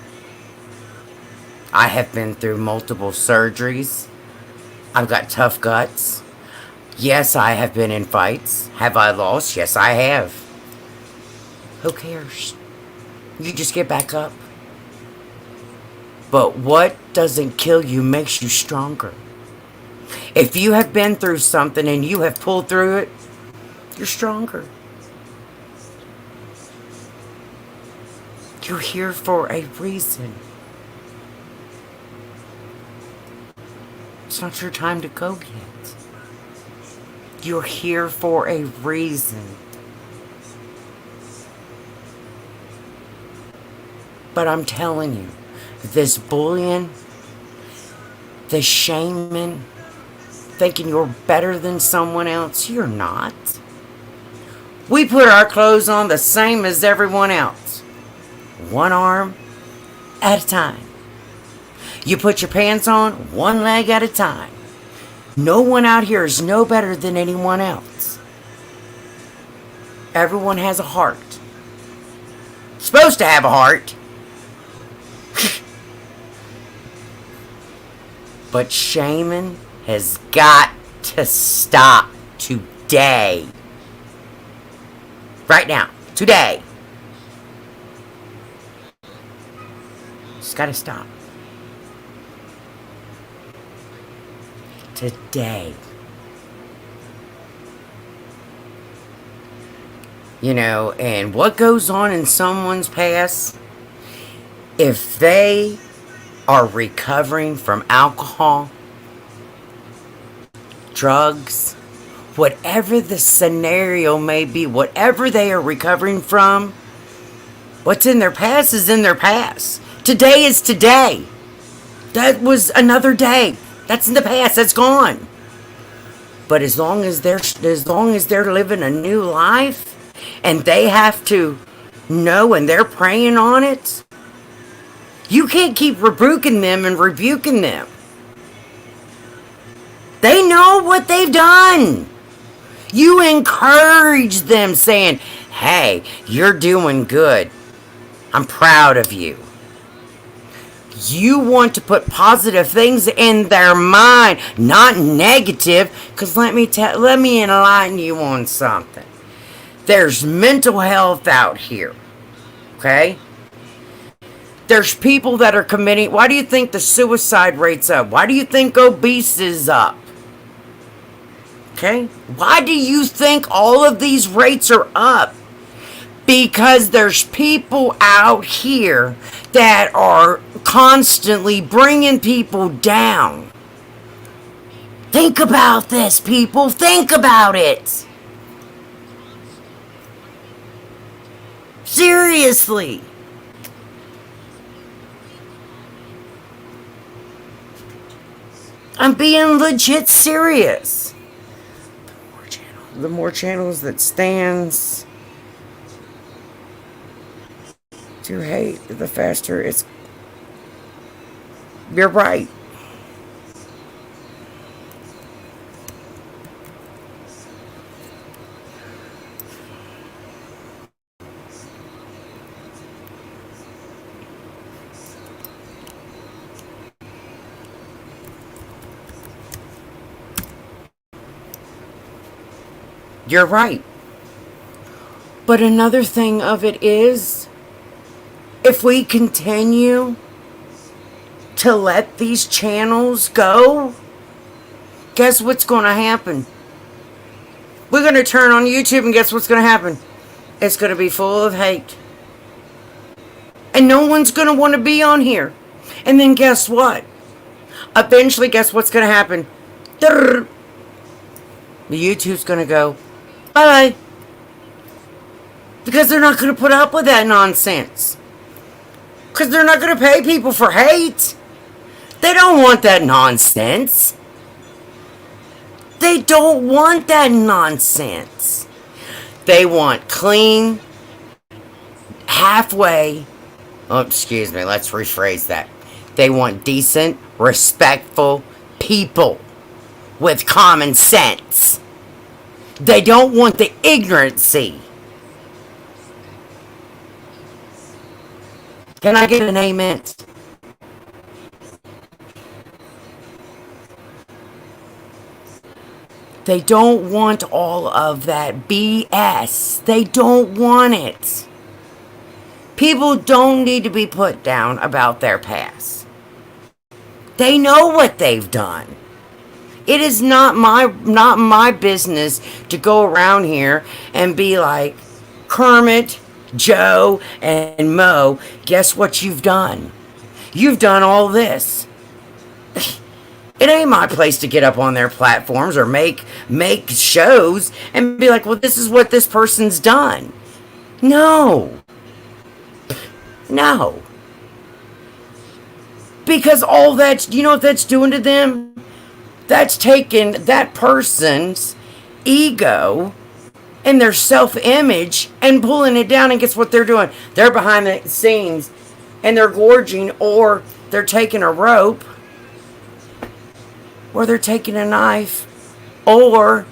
I have been through multiple surgeries. I've got tough guts. Yes, I have been in fights. Have I lost? Yes, I have. Who cares? You just get back up. But what doesn't kill you makes you stronger. If you have been through something and you have pulled through it, you're stronger. You're here for a reason. It's not your time to go yet. You're here for a reason. But I'm telling you, this bullying, this shaming, thinking you're better than someone else, you're not. We put our clothes on the same as everyone else. One arm at a time. You put your pants on one leg at a time. No one out here is no better than anyone else. Everyone has a heart. Supposed to have a heart. But shaming has got to stop today. Right now. Today. It's got to stop. Today. You know, and what goes on in someone's past, if they are recovering from alcohol, drugs, whatever the scenario may be, whatever they are recovering from, what's in their past is in their past. Today is today. That was another day. That's in the past. That's gone. But as long as they're living a new life, and they have to know, and they're praying on it, you can't keep rebuking them and rebuking them. They know what they've done. You encourage them saying, hey, you're doing good. I'm proud of you. You want to put positive things in their mind, not negative, because let me enlighten you on something. There's mental health out here, okay? There's people that are committing. Why do you think the suicide rate's up? Why do you think obese is up? Okay? Why do you think all of these rates are up? Because there's people out here that are constantly bringing people down. Think about this, people. Think about it. Seriously. I'm being legit serious. The more channels that stands to hate, the faster it's... You're right. You're right. But another thing of it is, if we continue to let these channels go, guess what's going to happen? We're going to turn on YouTube and guess what's going to happen? It's going to be full of hate. And no one's going to want to be on here. And then guess what? Eventually, guess what's going to happen? The YouTube's going to go, bye. Because they're not going to put up with that nonsense. Because they're not going to pay people for hate. They don't want that nonsense. They don't want that nonsense. They want clean, halfway, let's rephrase that. They want decent, respectful people with common sense. They don't want the ignorancy. Can I get an amen? They don't want all of that BS. They don't want it. People don't need to be put down about their past. They know what they've done. It is not my business to go around here and be like, Kermit, Joe, and Mo, guess what you've done? You've done all this. It ain't my place to get up on their platforms or make shows and be like, well, this is what this person's done. No. No. Because all that's, you know what that's doing to them? That's taking that person's ego and their self-image and pulling it down, and guess what they're doing? They're behind the scenes and they're gorging, or they're taking a rope, or they're taking a knife, or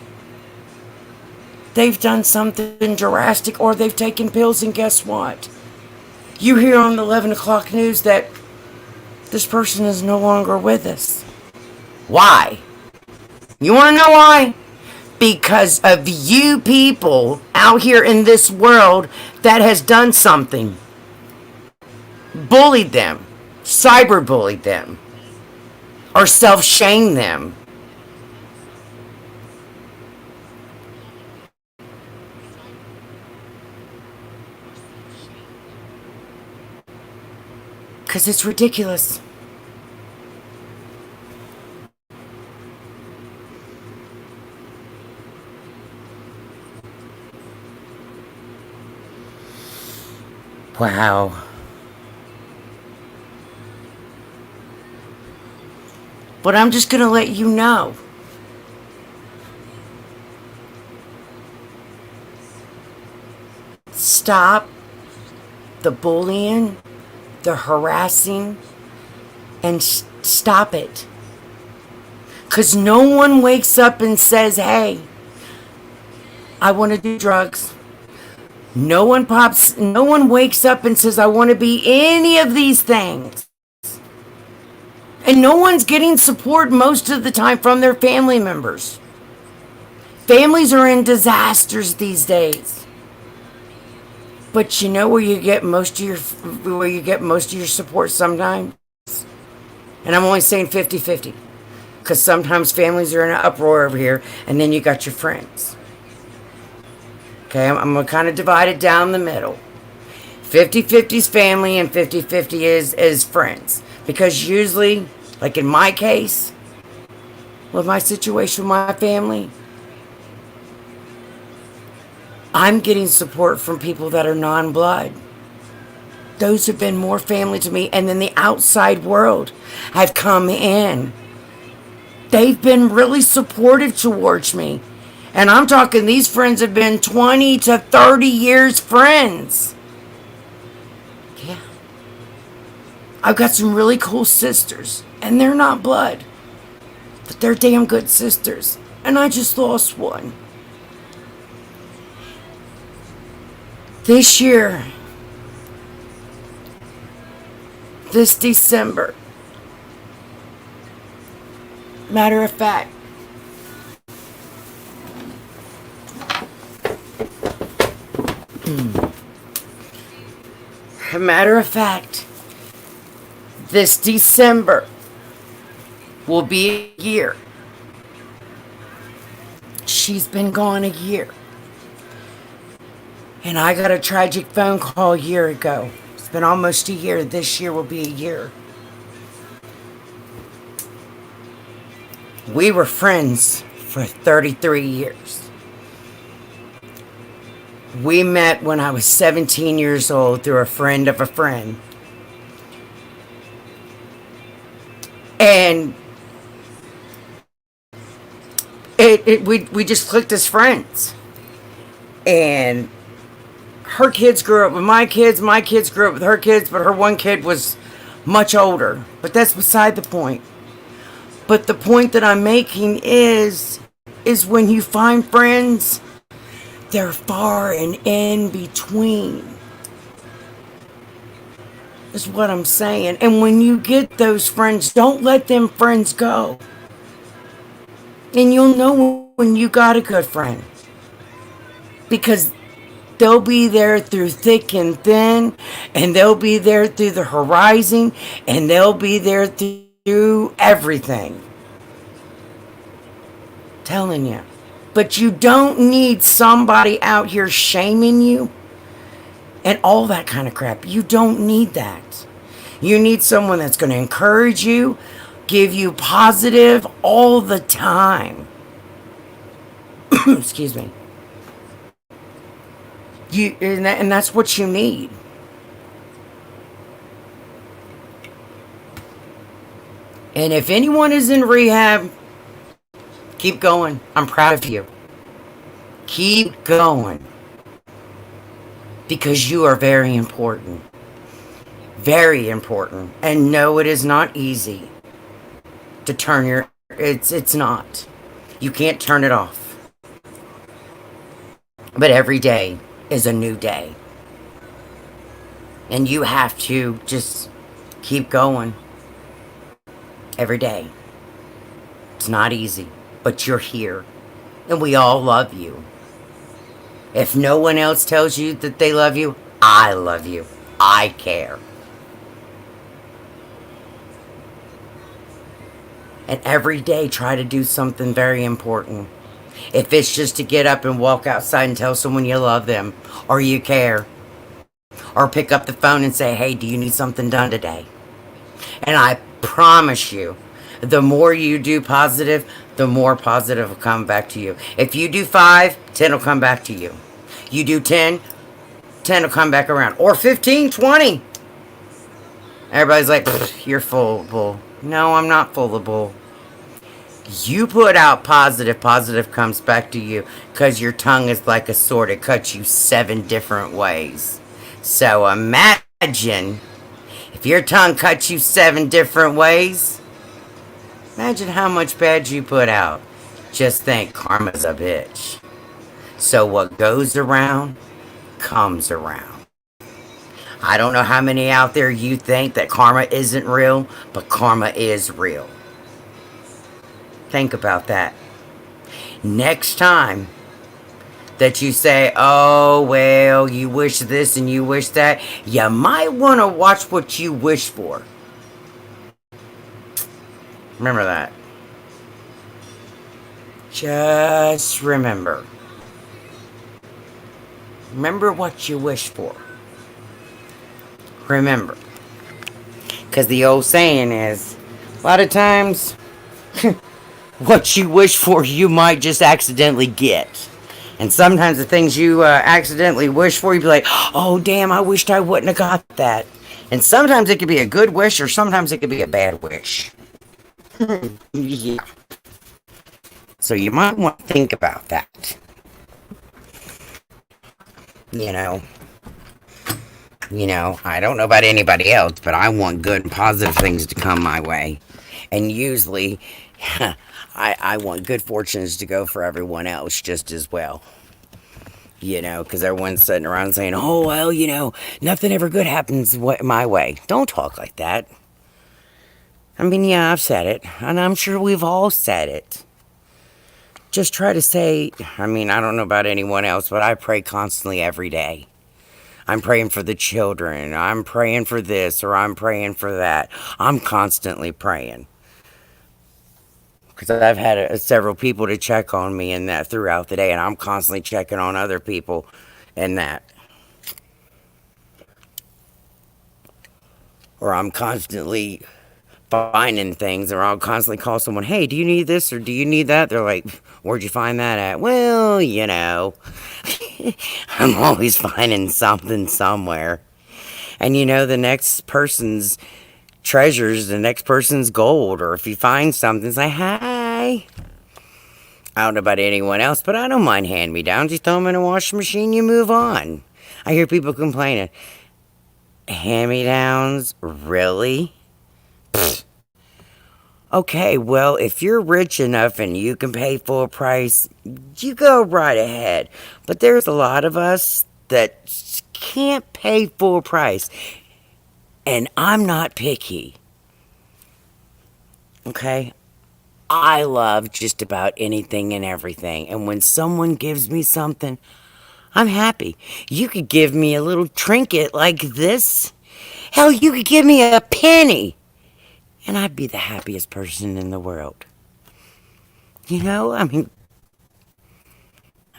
they've done something drastic, or they've taken pills, and guess what? You hear on the 11 o'clock news that this person is no longer with us. Why? You want to know why? Because of you people out here in this world that has done something. Bullied them. Cyberbullied them. Or self-shamed them. Because it's ridiculous. Wow. But I'm just going to let you know. Stop the bullying, the harassing, and stop it. Because no one wakes up and says, hey, I want to do drugs. No one wakes up and says, I want to be any of these things. And no one's getting support most of the time from their family members. Families are in disasters these days. But you know where you get most of your support sometimes? And I'm only saying 50-50. Because sometimes families are in an uproar over here, and then you got your friends. Okay, I'm going to kind of divide it down the middle. 50-50 is family and 50-50 is friends. Because usually, like in my case, with my situation with my family, I'm getting support from people that are non-blood. Those have been more family to me. And then the outside world have come in. They've been really supportive towards me. And I'm talking, these friends have been 20 to 30 years friends. Yeah. I've got some really cool sisters. And they're not blood. But they're damn good sisters. And I just lost one. This year, this December, matter of fact, this December will be a year. She's been gone a year. And I got a tragic phone call a year ago. It's been almost a year. This year will be a year. We were friends for 33 years. We met when I was 17 years old through a friend of a friend. And we just clicked as friends. And her kids grew up with my kids grew up with her kids, but her one kid was much older. But that's beside the point. But the point that I'm making is when you find friends, they're far and in between. Is what I'm saying. And when you get those friends, don't let them friends go. And you'll know when you got a good friend. Because they'll be there through thick and thin, and they'll be there through the horizon, and they'll be there through everything. Telling you. But you don't need somebody out here shaming you and all that kind of crap. You don't need that. You need someone that's going to encourage you, give you positive all the time. Excuse me. And that's what you need. And if anyone is in rehab, keep going. I'm proud of you. Keep going. Because you are very important. Very important. And no, it is not easy to turn your, it's not. You can't turn it off. But every day is a new day. And you have to just keep going every day. It's not easy, but you're here. And we all love you. If no one else tells you that they love you, I love you. I care. And every day try to do something very important. If it's just to get up and walk outside and tell someone you love them or you care, or pick up the phone and say, hey, do you need something done today? And I promise you, the more you do positive, the more positive will come back to you. If you do 5, 10 will come back to you. You do 10, 10 will come back around. Or 15, 20. Everybody's like, you're full of bull. No, I'm not full of bull. You put out positive, positive comes back to you because your tongue is like a sword. It cuts you 7 different ways. So imagine if your tongue cuts you 7 different ways, imagine how much bad you put out. Just think, karma's a bitch. So what goes around, comes around. I don't know how many out there you think that karma isn't real, but karma is real. Think about that. Next time that you say, oh, well, you wish this and you wish that, you might want to watch what you wish for. Remember that. Just remember. Remember what you wish for. Remember. Because the old saying is, a lot of times, what you wish for, you might just accidentally get. And sometimes the things you accidentally wish for, you'd be like, oh, damn, I wished I wouldn't have got that. And sometimes it could be a good wish, or sometimes it could be a bad wish. Yeah. So you might want to think about that. You know, I don't know about anybody else, but I want good and positive things to come my way. And usually, I want good fortunes to go for everyone else just as well. Because everyone's sitting around saying, oh, well, nothing ever good happens my way. Don't talk like that. I mean, yeah, I've said it, and I'm sure we've all said it. Just try to say, I mean, I don't know about anyone else, but I pray constantly every day. I'm praying for the children. I'm praying for this, or I'm praying for that. I'm constantly praying. Because I've had several people to check on me and that throughout the day, and I'm constantly checking on other people and that. Or I'm constantly finding things, or I'll constantly call someone, hey, do you need this or do you need that? They're like, where'd you find that at? Well, I'm always finding something somewhere. And the next person's treasures, the next person's gold. Or if you find something, say, hi. I don't know about anyone else, but I don't mind hand-me-downs. You throw them in a washing machine, you move on. I hear people complaining, hand-me-downs? Really? Pfft. Okay, well, if you're rich enough and you can pay full price, you go right ahead. But there's a lot of us that can't pay full price. And I'm not picky. Okay? I love just about anything and everything. And when someone gives me something, I'm happy. You could give me a little trinket like this. Hell, you could give me a penny. And I'd be the happiest person in the world. I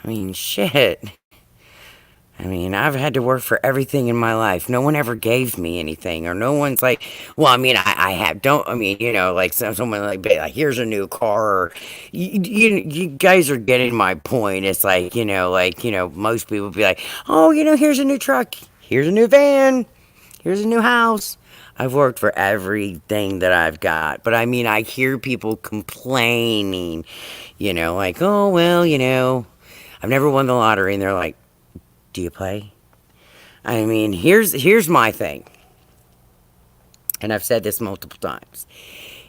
mean, shit. I've had to work for everything in my life. No one ever gave me anything, or no one's like, well, I have, like someone like, here's a new car, or you guys are getting my point. It's like, most people be like, oh, here's a new truck, here's a new van, here's a new house. I've worked for everything that I've got. But I hear people complaining, like, oh, well, I've never won the lottery. And they're like, do you play? Here's my thing. and I've said this multiple times,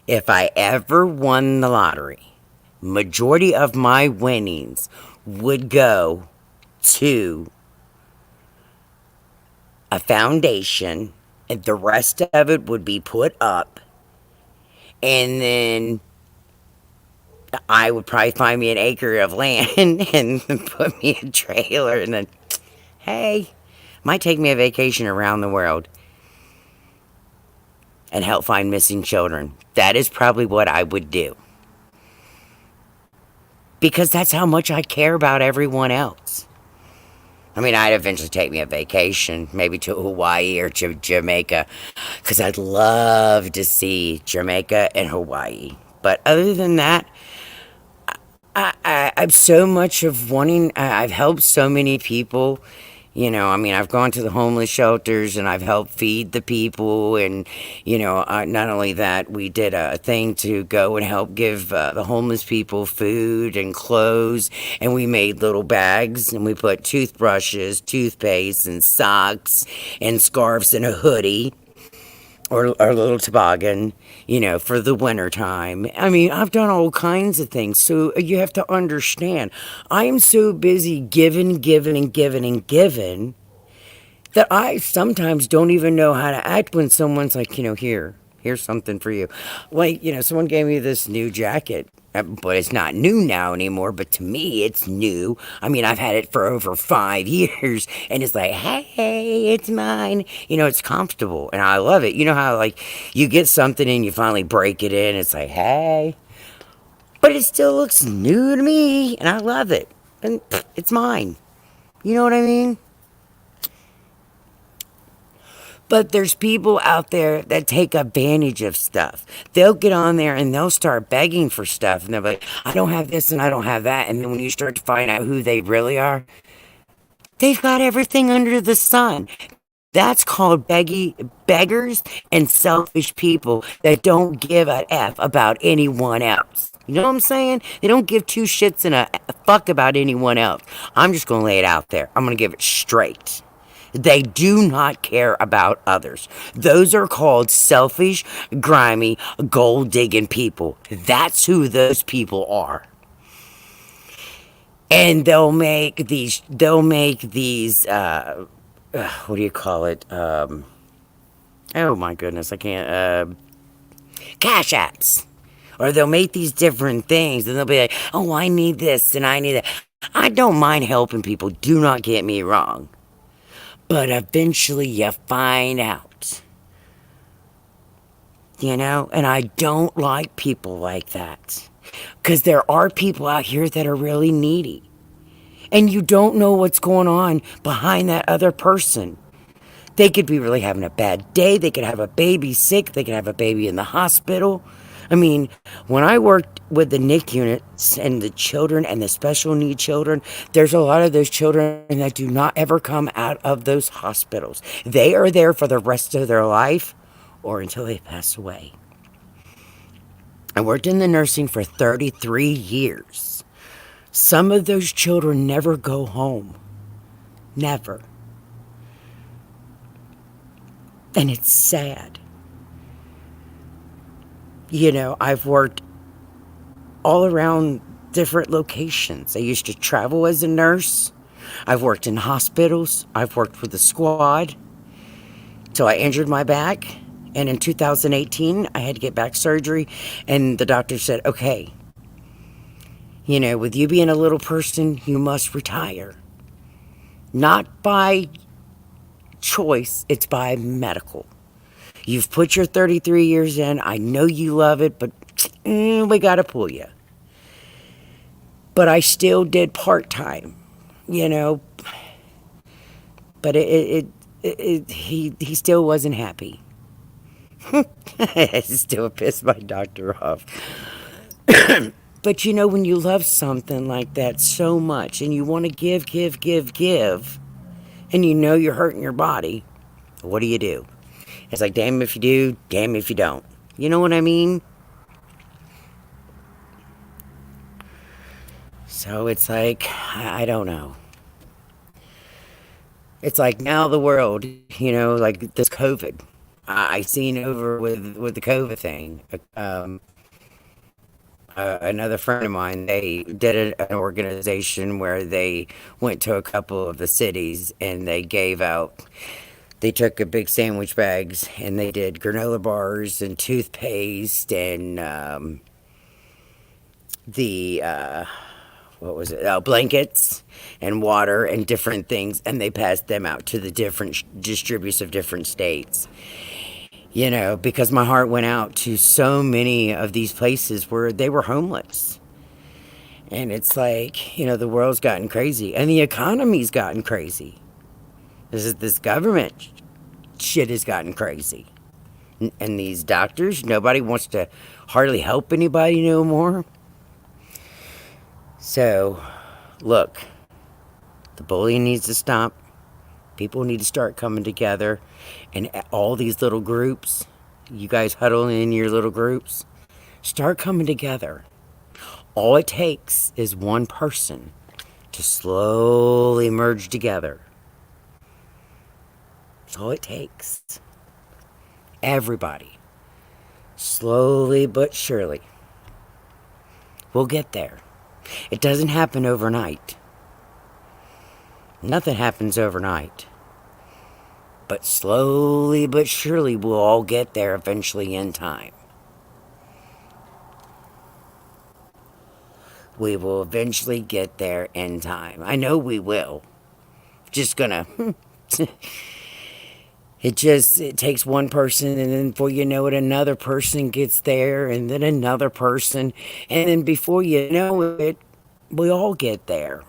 if I ever won the lottery, majority of my winnings would go to a foundation, and the rest of it would be put up, and then I would probably find me an acre of land and put me a trailer, and then, hey, might take me a vacation around the world and help find missing children. That is probably what I would do. Because that's how much I care about everyone else. I mean, I'd eventually take me a vacation, maybe to Hawaii or to Jamaica, because I'd love to see Jamaica and Hawaii. But other than that, I'm so much of wanting, I've helped so many people. You know, I mean, I've gone to the homeless shelters and I've helped feed the people. And, you know, not only that, we did a thing to go and help give the homeless people food and clothes. And we made little bags and we put toothbrushes, toothpaste, and socks and scarves and a hoodie. Or a little toboggan, you know, for the winter time. I mean, I've done all kinds of things. So you have to understand, I am so busy giving, giving, and giving, and giving that I sometimes don't even know how to act when someone's like, you know, here's something for you. Like, you know, someone gave me this new jacket, but it's not new now anymore, but to me, it's new. I mean, I've had it for over 5 years, and it's like, hey, it's mine. You know, it's comfortable, and I love it. You know how, like, you get something and you finally break it in, it's like, hey. But it still looks new to me, and I love it. And it's mine. You know what I mean? But there's people out there that take advantage of stuff. They'll get on there and they'll start begging for stuff. And they'll be like, I don't have this and I don't have that. And then when you start to find out who they really are, they've got everything under the sun. That's called beggars and selfish people that don't give a F about anyone else. You know what I'm saying? They don't give two shits and a fuck about anyone else. I'm just going to lay it out there. I'm going to give it straight. They do not care about others. Those are called selfish, grimy, gold-digging people. That's who those people are. And they'll make these, what do you call it? Oh my goodness, I can't, cash apps. Or they'll make these different things and they'll be like, oh, I need this and I need that. I don't mind helping people, do not get me wrong. But eventually you find out. You know? And I don't like people like that. Because there are people out here that are really needy. And you don't know what's going on behind that other person. They could be really having a bad day. They could have a baby sick. They could have a baby in the hospital. I mean, when I worked with the NIC units and the children and the special need children, there's a lot of those children that do not ever come out of those hospitals. They are there for the rest of their life or until they pass away. I worked in the nursing for 33 years. Some of those children never go home. Never. And it's sad. You know, I've worked all around different locations. I used to travel as a nurse. I've worked in hospitals. I've worked with the squad till I injured my back. And in 2018, I had to get back surgery. And the doctor said, okay, you know, with you being a little person, you must retire. Not by choice, it's by medical. You've put your 33 years in. I know you love it, but we got to pull you. But I still did part-time, you know. But he still wasn't happy. It still pissed my doctor off. But you know, when you love something like that so much and you want to give, and you know you're hurting your body, what do? It's like, damn if you do, damn if you don't. You know what I mean? So it's like, I don't know. It's like now the world, you know, like this COVID. I seen over with the COVID thing. Another friend of mine, they did an organization where they went to a couple of the cities and they gave out. They took a big sandwich bags and they did granola bars and toothpaste and the what was it? Blankets and water and different things, and they passed them out to the different distributors of different states. You know, because my heart went out to so many of these places where they were homeless. And it's like, you know, the world's gotten crazy and the economy's gotten crazy. This government shit has gotten crazy. And these doctors, nobody wants to hardly help anybody no more. So, look, the bullying needs to stop. People need to start coming together. And all these little groups, you guys huddle in your little groups, start coming together. All it takes is one person to slowly merge together. That's all it takes. Everybody, slowly but surely, we'll get there. It doesn't happen overnight. Nothing happens overnight. But slowly but surely we'll all get there eventually in time. We will eventually get there in time. I know we will. Just gonna... It takes one person, and then before you know it, another person gets there, and then another person, and then before you know it, we all get there.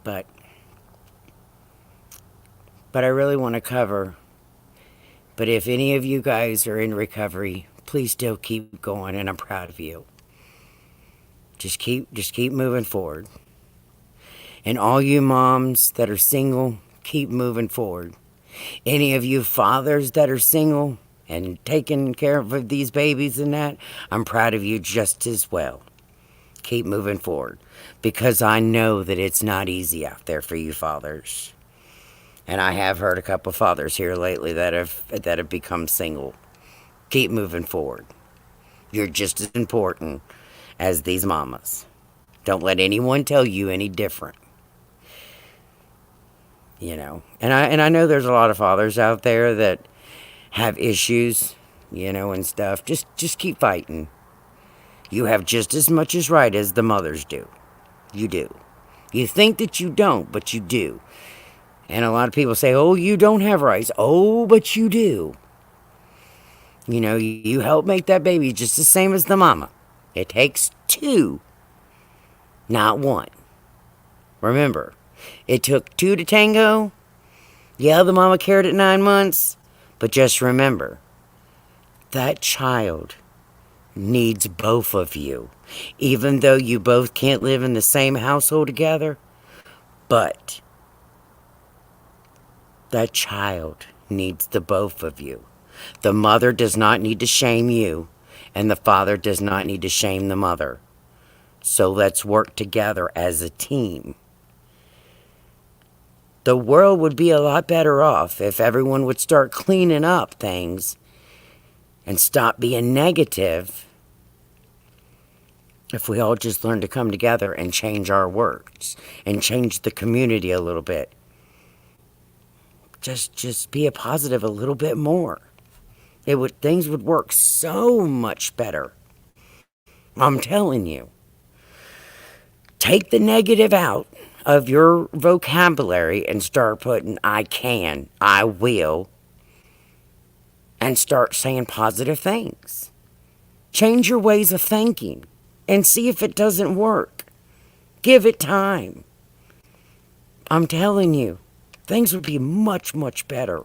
But I really want to cover, but if any of you guys are in recovery, please still keep going, and I'm proud of you. Just keep moving forward. And all you moms that are single, keep moving forward. Any of you fathers that are single and taking care of these babies and that, I'm proud of you just as well. Keep moving forward, because I know that it's not easy out there for you fathers. And I have heard a couple of fathers here lately that have become single. Keep moving forward. You're just as important as these mamas. Don't let anyone tell you any different. You know, and I know there's a lot of fathers out there that have issues, you know, and stuff. Just keep fighting. You have just as much as right as the mothers do. You do. You think that you don't, but you do. And a lot of people say, oh, you don't have rights. Oh, but you do. You know, you help make that baby just the same as the mama. It takes two, not one. Remember, it took two to tango. Yeah, the mama carried it 9 months. But just remember, that child needs both of you. Even though you both can't live in the same household together. But that child needs the both of you. The mother does not need to shame you. And the father does not need to shame the mother. So let's work together as a team. The world would be a lot better off if everyone would start cleaning up things and stop being negative. If we all just learn to come together and change our words and change the community a little bit. Just be a positive a little bit more. Things would work so much better. I'm telling you. Take the negative out of your vocabulary and start putting I can, I will, and start saying positive things. Change your ways of thinking and see if it doesn't work. Give it time. I'm telling you, things would be much, much better.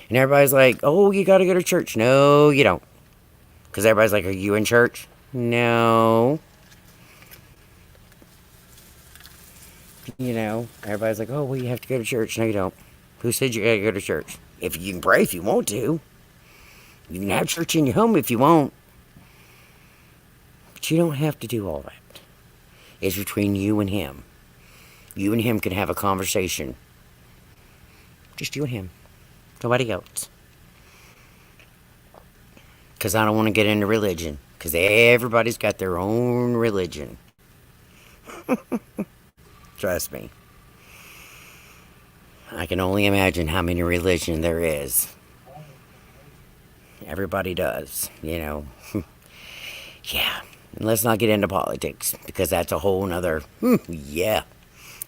And everybody's like, oh, you got to go to church. No, you don't. Because everybody's like, are you in church? No. You know, everybody's like, oh, well, you have to go to church. No, you don't. Who said you got to go to church? If you can pray if you want to. You can have church in your home if you want. But you don't have to do all that. is between you and him. You and him can have a conversation. Just you and him. Nobody else. Because I don't want to get into religion. Because everybody's got their own religion. Trust me. I can only imagine how many religion there is. Everybody does, you know. Yeah. And let's not get into politics. Because that's a whole nother... yeah.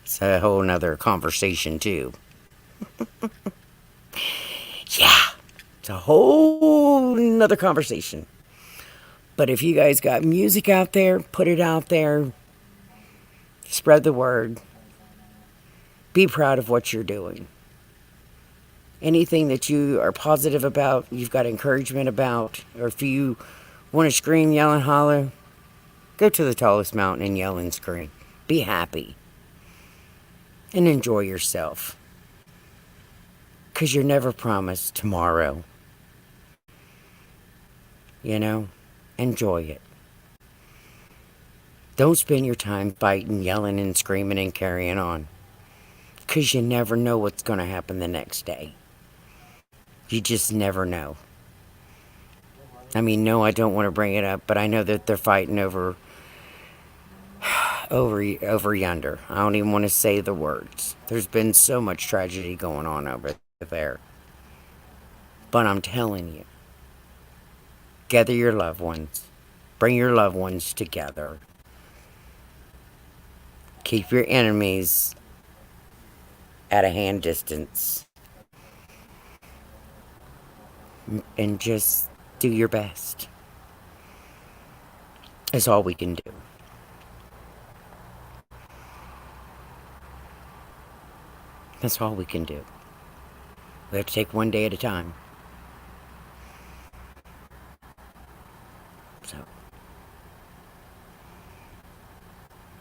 It's a whole nother conversation, too. Yeah. It's a whole nother conversation. But if you guys got music out there, put it out there. Spread the word. Be proud of what you're doing. Anything that you are positive about, you've got encouragement about, or if you want to scream, yell, and holler, go to the tallest mountain and yell and scream. Be happy. And enjoy yourself. Because you're never promised tomorrow. You know? Enjoy it. Don't spend your time fighting, yelling, and screaming and carrying on. Because you never know what's going to happen the next day. You just never know. I mean, no, I don't want to bring it up, but I know that they're fighting over yonder. I don't even want to say the words. There's been so much tragedy going on over there. But I'm telling you, gather your loved ones. Bring your loved ones together. Keep your enemies at a hand distance. And just do your best. That's all we can do. That's all we can do. We have to take one day at a time. So,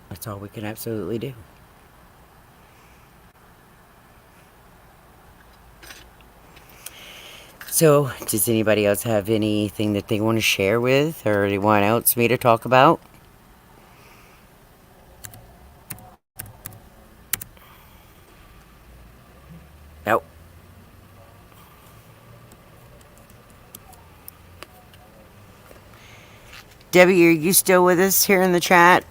that's all we can absolutely do. So, does anybody else have anything that they want to share with, or they want else me to talk about? Nope. Debbie, are you still with us here in the chat?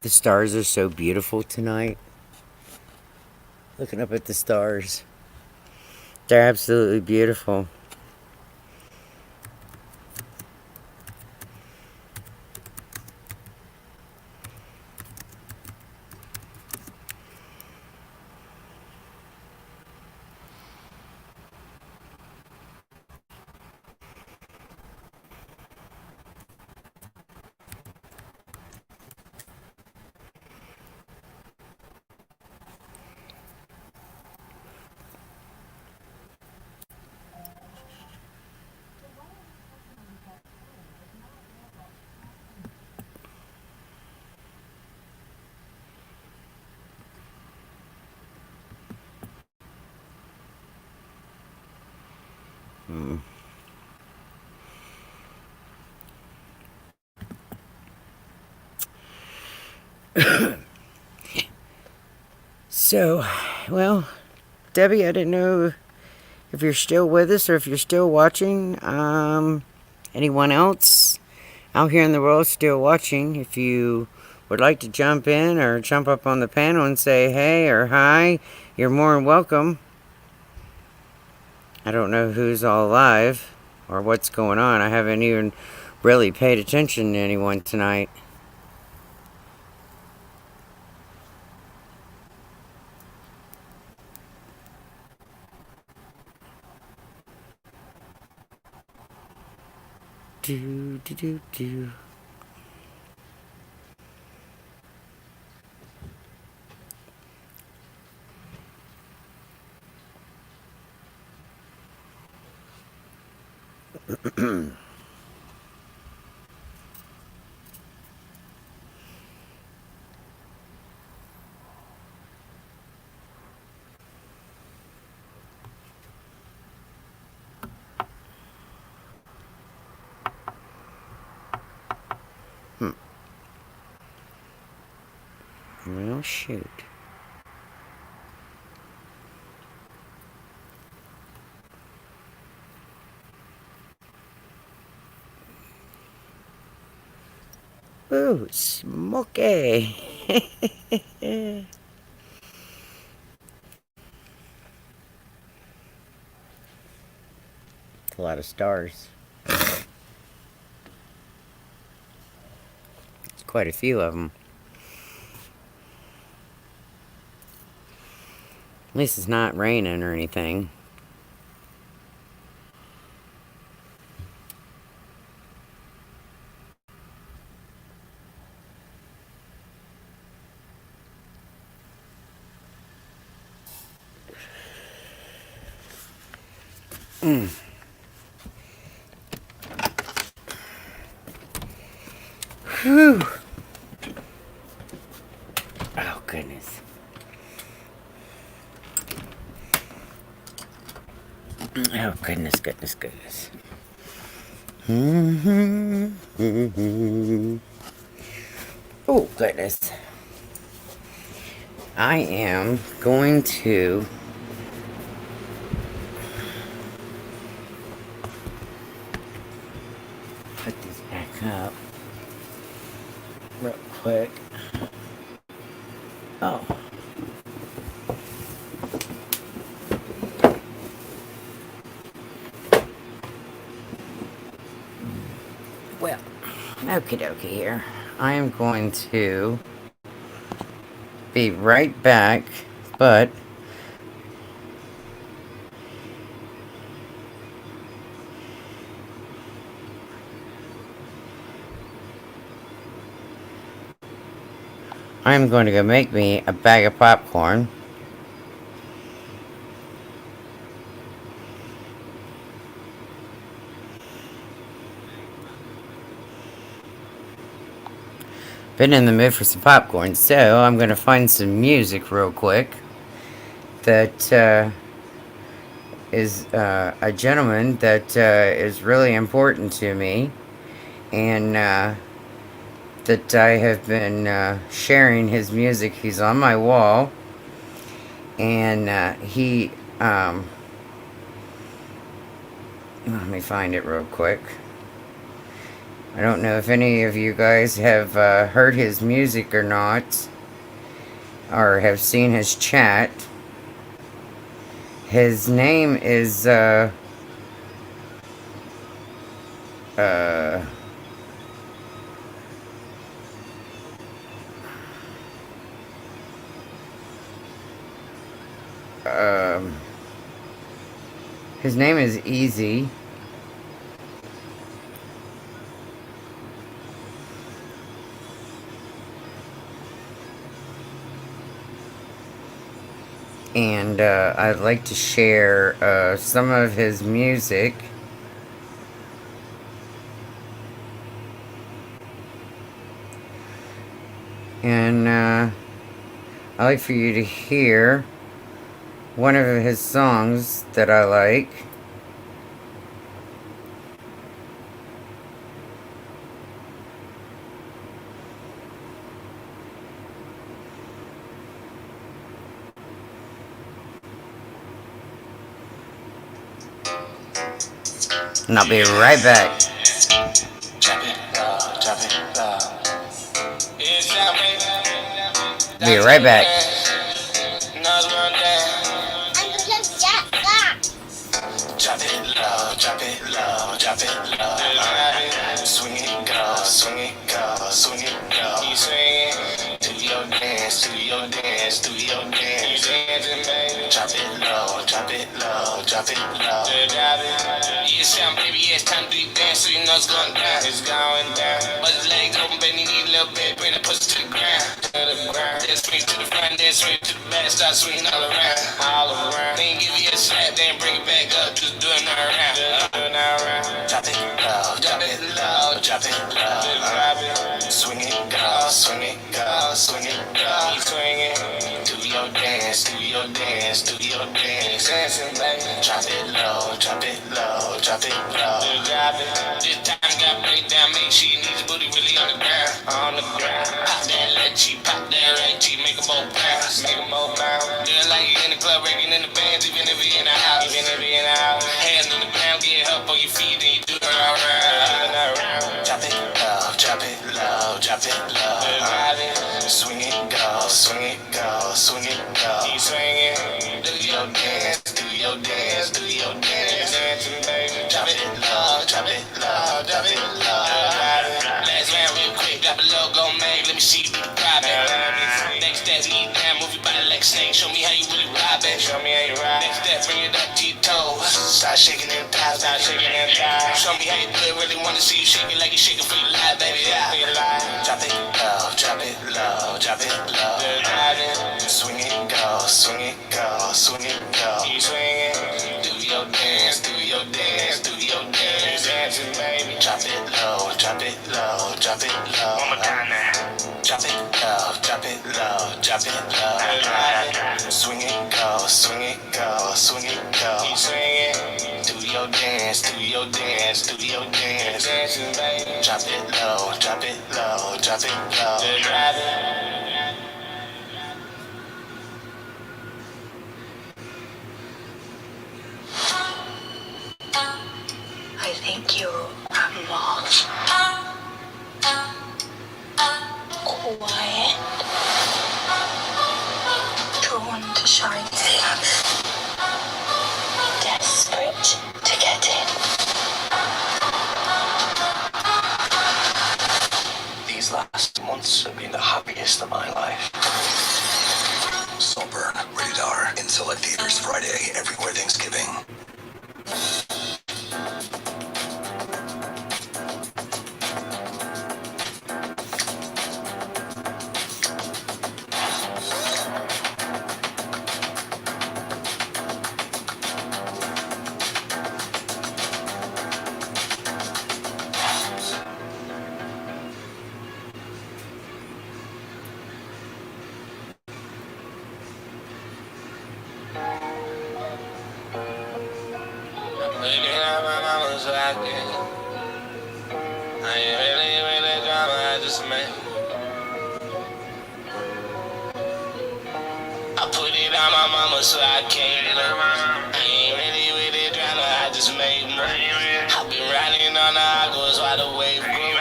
The stars are so beautiful tonight. Looking up at the stars. They're absolutely beautiful. So, well, Debbie, I didn't know if you're still with us or if you're still watching. Anyone else out here in the world still watching? If you would like to jump in or jump up on the panel and say hey or hi, you're more than welcome. I don't know who's all alive or what's going on. I haven't even really paid attention to anyone tonight. do do do do. Well, shoot. Ooh, smoky. It's a lot of stars. It's quite a few of them. At least it's not raining or anything. Whew. Oh, goodness. Oh, goodness, goodness, goodness. Oh, goodness. I am going to put this back up real quick. Oh. Well, okie dokie here. I am going to be right back, but I'm going to go make me a bag of popcorn. Been in the mood for some popcorn, so I'm going to find some music real quick that is a gentleman that is really important to me, and that I have been sharing his music. He's on my wall, and let me find it real quick. I don't know if any of you guys have heard his music or not, or have seen his chat. His name is his name is Easy. And I'd like to share some of his music. And I'd like for you to hear one of his songs that I like. And I'll be right back. Be right back. Drop it low, drop it low, drop it low. Swing it, go, swing it, go, swing it, go. You swing, do your dance, do your dance, do your dance. Dancing, baby. Drop it low, drop it low, drop it low. Drop it. Yeah, sound, baby, yeah, it's time to do your dance, so you know it's going down. It's going down. But his legs open, baby, need a little bit, bring the pussy to the ground. To the ground. Dance swing to the front, dance swing to the back, start swinging all around. All around. Then give you a slap, then bring it back up, just doing that around. Doing that around. Drop it low, drop it low, drop it low. Drop it. Swing it, go, swing it, go, swing it, go. Keep swinging. Do your dance, do your dance, do your dance. Dancing, baby. Drop it low, drop it low, drop it low. Drop it. This time got break down, make sure you need your booty really on the ground. On the ground. Pop that letchy, pop that letchy, make them both bounce, make them both bounce. Do it like you in the club, breaking in the bands, even if you in the house, even if you in the house. Hands on the ground, get up on your feet, then you do it all around. Drop it low, drop it low, drop it low. Swing it, go, swing it, go, swing it, go. Keep swinging. Do your dance, do your dance, do your dance. Dancing, baby. Drop it low, drop it low, drop it low. Last round real quick, drop it low, go make. Let me see you do the private. Next step, eat down, move your body like a snake. Show me how you really ride, baby. Show me how you ride. Next step, bring it up to your toes. Start shaking them thighs, start shaking them thighs. Show me how you do it, really wanna see you shake it like you shaking for your life, baby. Yeah. Drop it low, drop it low, drop it low. Swing it, go, swing it, go, swing it, go. Keep swinging. Do your dance, do your dance, do your dance. Dancing, baby. Drop it low, drop it low, drop it low. One more time now. Drop it low, drop it low, drop it low. Swing it, go, swing it, go, swing it, go. Keep swinging. Do your dance, do your dance, do your dance. Dancing, baby. Drop it low, drop it low, drop it low. Drop it. I think you are more quiet, drawn to shine light, desperate to get in. These last months have been the happiest of my life. Saltburn, rated R, in select theaters Friday, everywhere Thanksgiving. My mama's rockin'. I ain't really drama, I just made. I put it on my mama so I can't look. I ain't really drama, I just made money. I've been riding on the aquas while the wave grew.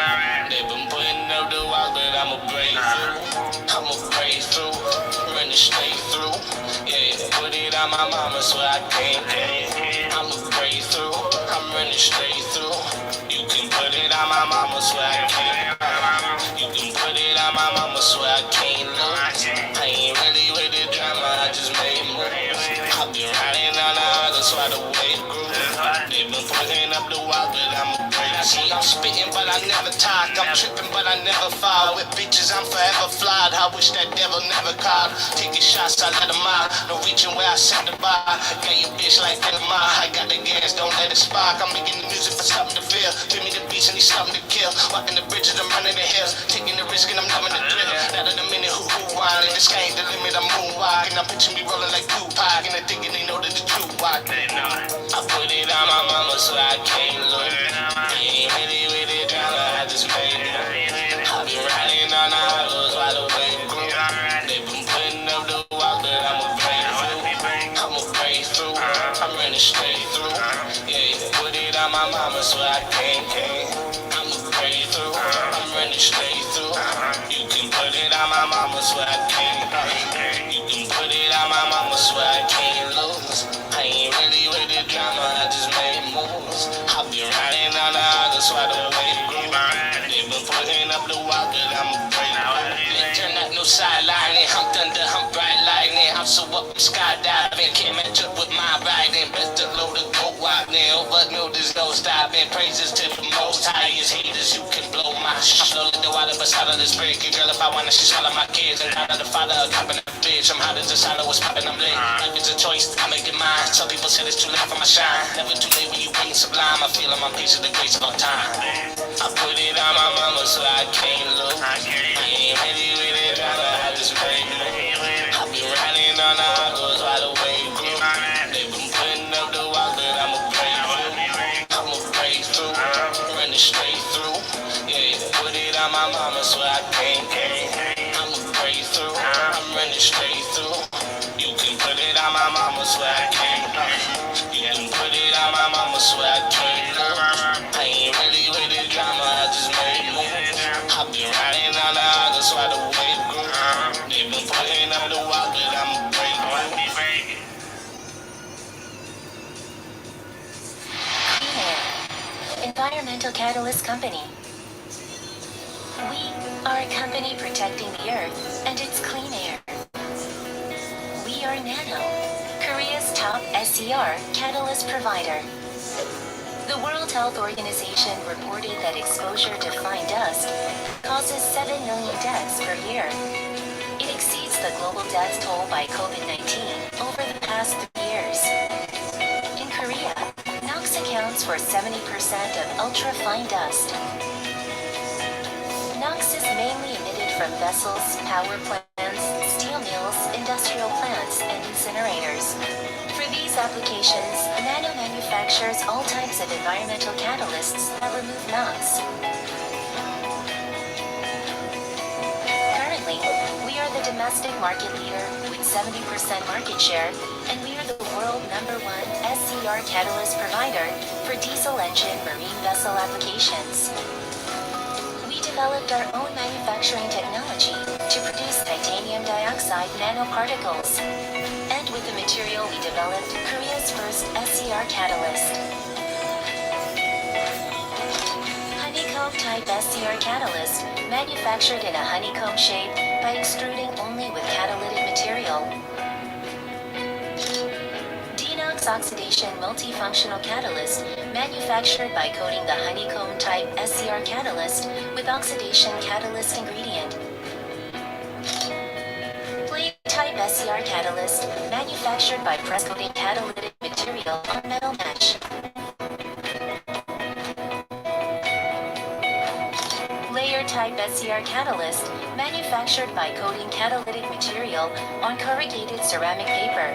They been putting up the walk, but I'ma break through. I'ma break through, running straight through. Yeah, put it on my mama so I can't. I'ma break through, I'm running straight through. You can put it on my mama so I can't. You can put it on my mama so I can't look. I ain't really with the drama, I just made moves. I've been riding on the other side of the wave grew. They been putting up the wall, but I'ma break through. I'm spitting, but I never talk. I'm tripping, but I never fall. With bitches, I'm forever flawed. I wish that devil never called. Taking shots, I let them out. No reaching where I send the bar. Got your bitch like Panama. I got the gas, don't let it spark. I'm making the music for something to feel. Give me the beats and he's something to kill. Walking the bridges, I'm running the hills. Taking the risk and I'm loving the thrill. Not in a minute, who whine. And this ain't the limit, I'm moonwalking. I'm picturing me rolling like Tupac. And they thinking they know that the truth walk. I put it on my mama so I can't look. I ain't really drama, I just made it. I've been riding on the highways while the wave grew. They been putting up the walk, but I'ma break through. I'ma break through, I'm running straight through. Yeah, put it on my mama so I can't. I'ma break through, I'm running straight through. You can put it on my mama so I can't. You can put it on my mama so I can't lose. I ain't really with the drama, I just made moves. I've been riding on the other side of the wave grew. They been putting up the walk, but I'ma break through. Turn out no sideline, I'm Skydiving, came and took with my ride and best to load the goat walk now. But no, there's no stopping. Praises to the most highest haters. You can blow my slowly the water beside of this break. Girl, if I wanna, she swallow my kids. And out of the father, copping a bitch. I'm hot as a solid, what's popping, I'm lit. Life is a choice, I make it mine. Some people said it's too late for my shine. Never too late when you bring sublime. I feel I'm on pace of the grace of all time. I put it on my mama so I can't look. I ain't ready with it, I just pray. I've been riding on the goes right away through. They've been putting up the walk, but I'ma break through. I'ma break through, running straight through. Yeah, put it on my mama so I can't. I'ma break through, I'm running straight through. You can put it on my mama so I can't. You can put it on my mama so I can't. I ain't really with the drama, I just made it. I've been riding on the others right away through. They've been putting up the walk, but I'ma break through. Environmental Catalyst Company. We are a company protecting the earth and its clean air. We are Nano, Korea's top SCR catalyst provider. The World Health Organization reported that exposure to fine dust causes 7 million deaths per year. It exceeds the global death toll by COVID-19 over the past 3 years. In Korea, NOx accounts for 70% of ultra-fine dust. NOx is mainly emitted from vessels, power plants, steel mills, industrial plants, and incinerators. For these applications, Nano manufactures all types of environmental catalysts that remove NOx. Currently, we are the domestic market leader with 70% market share, and we are the world #1 SCR catalyst provider for diesel engine marine vessel applications. We developed our own manufacturing technology to produce titanium dioxide nanoparticles. And with the material we developed, Korea's first SCR catalyst. Honeycomb type SCR catalyst, manufactured in a honeycomb shape by extruding only with catalytic material. Denox oxidation multifunctional catalyst, manufactured by coating the honeycomb type SCR catalyst with oxidation catalyst ingredient. Plate type SCR catalyst, manufactured by press coating catalytic material on metal mesh. Layer type SCR catalyst, manufactured by coating catalytic material on corrugated ceramic paper.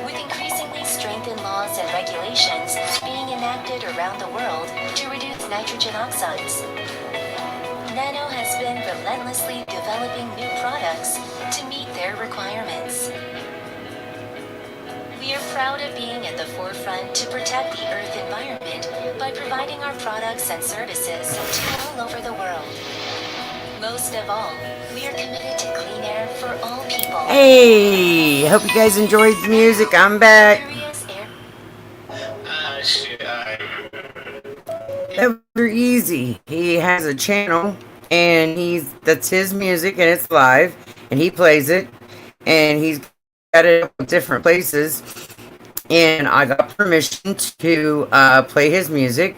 With increasingly strengthened laws and regulations being enacted around the world to reduce nitrogen oxides, Nano has been relentlessly developing new products to meet their requirements. We are proud of being at the forefront to protect the Earth environment by providing our products and services to all over the world. Most of all, we are committed to clean air for all people. Hey, hope you guys enjoyed the music. I'm back. Korea's air Shit, That was easy. He has a channel, and that's his music, and it's live, and he plays it, and he's got it up in different places. And I got permission to play his music,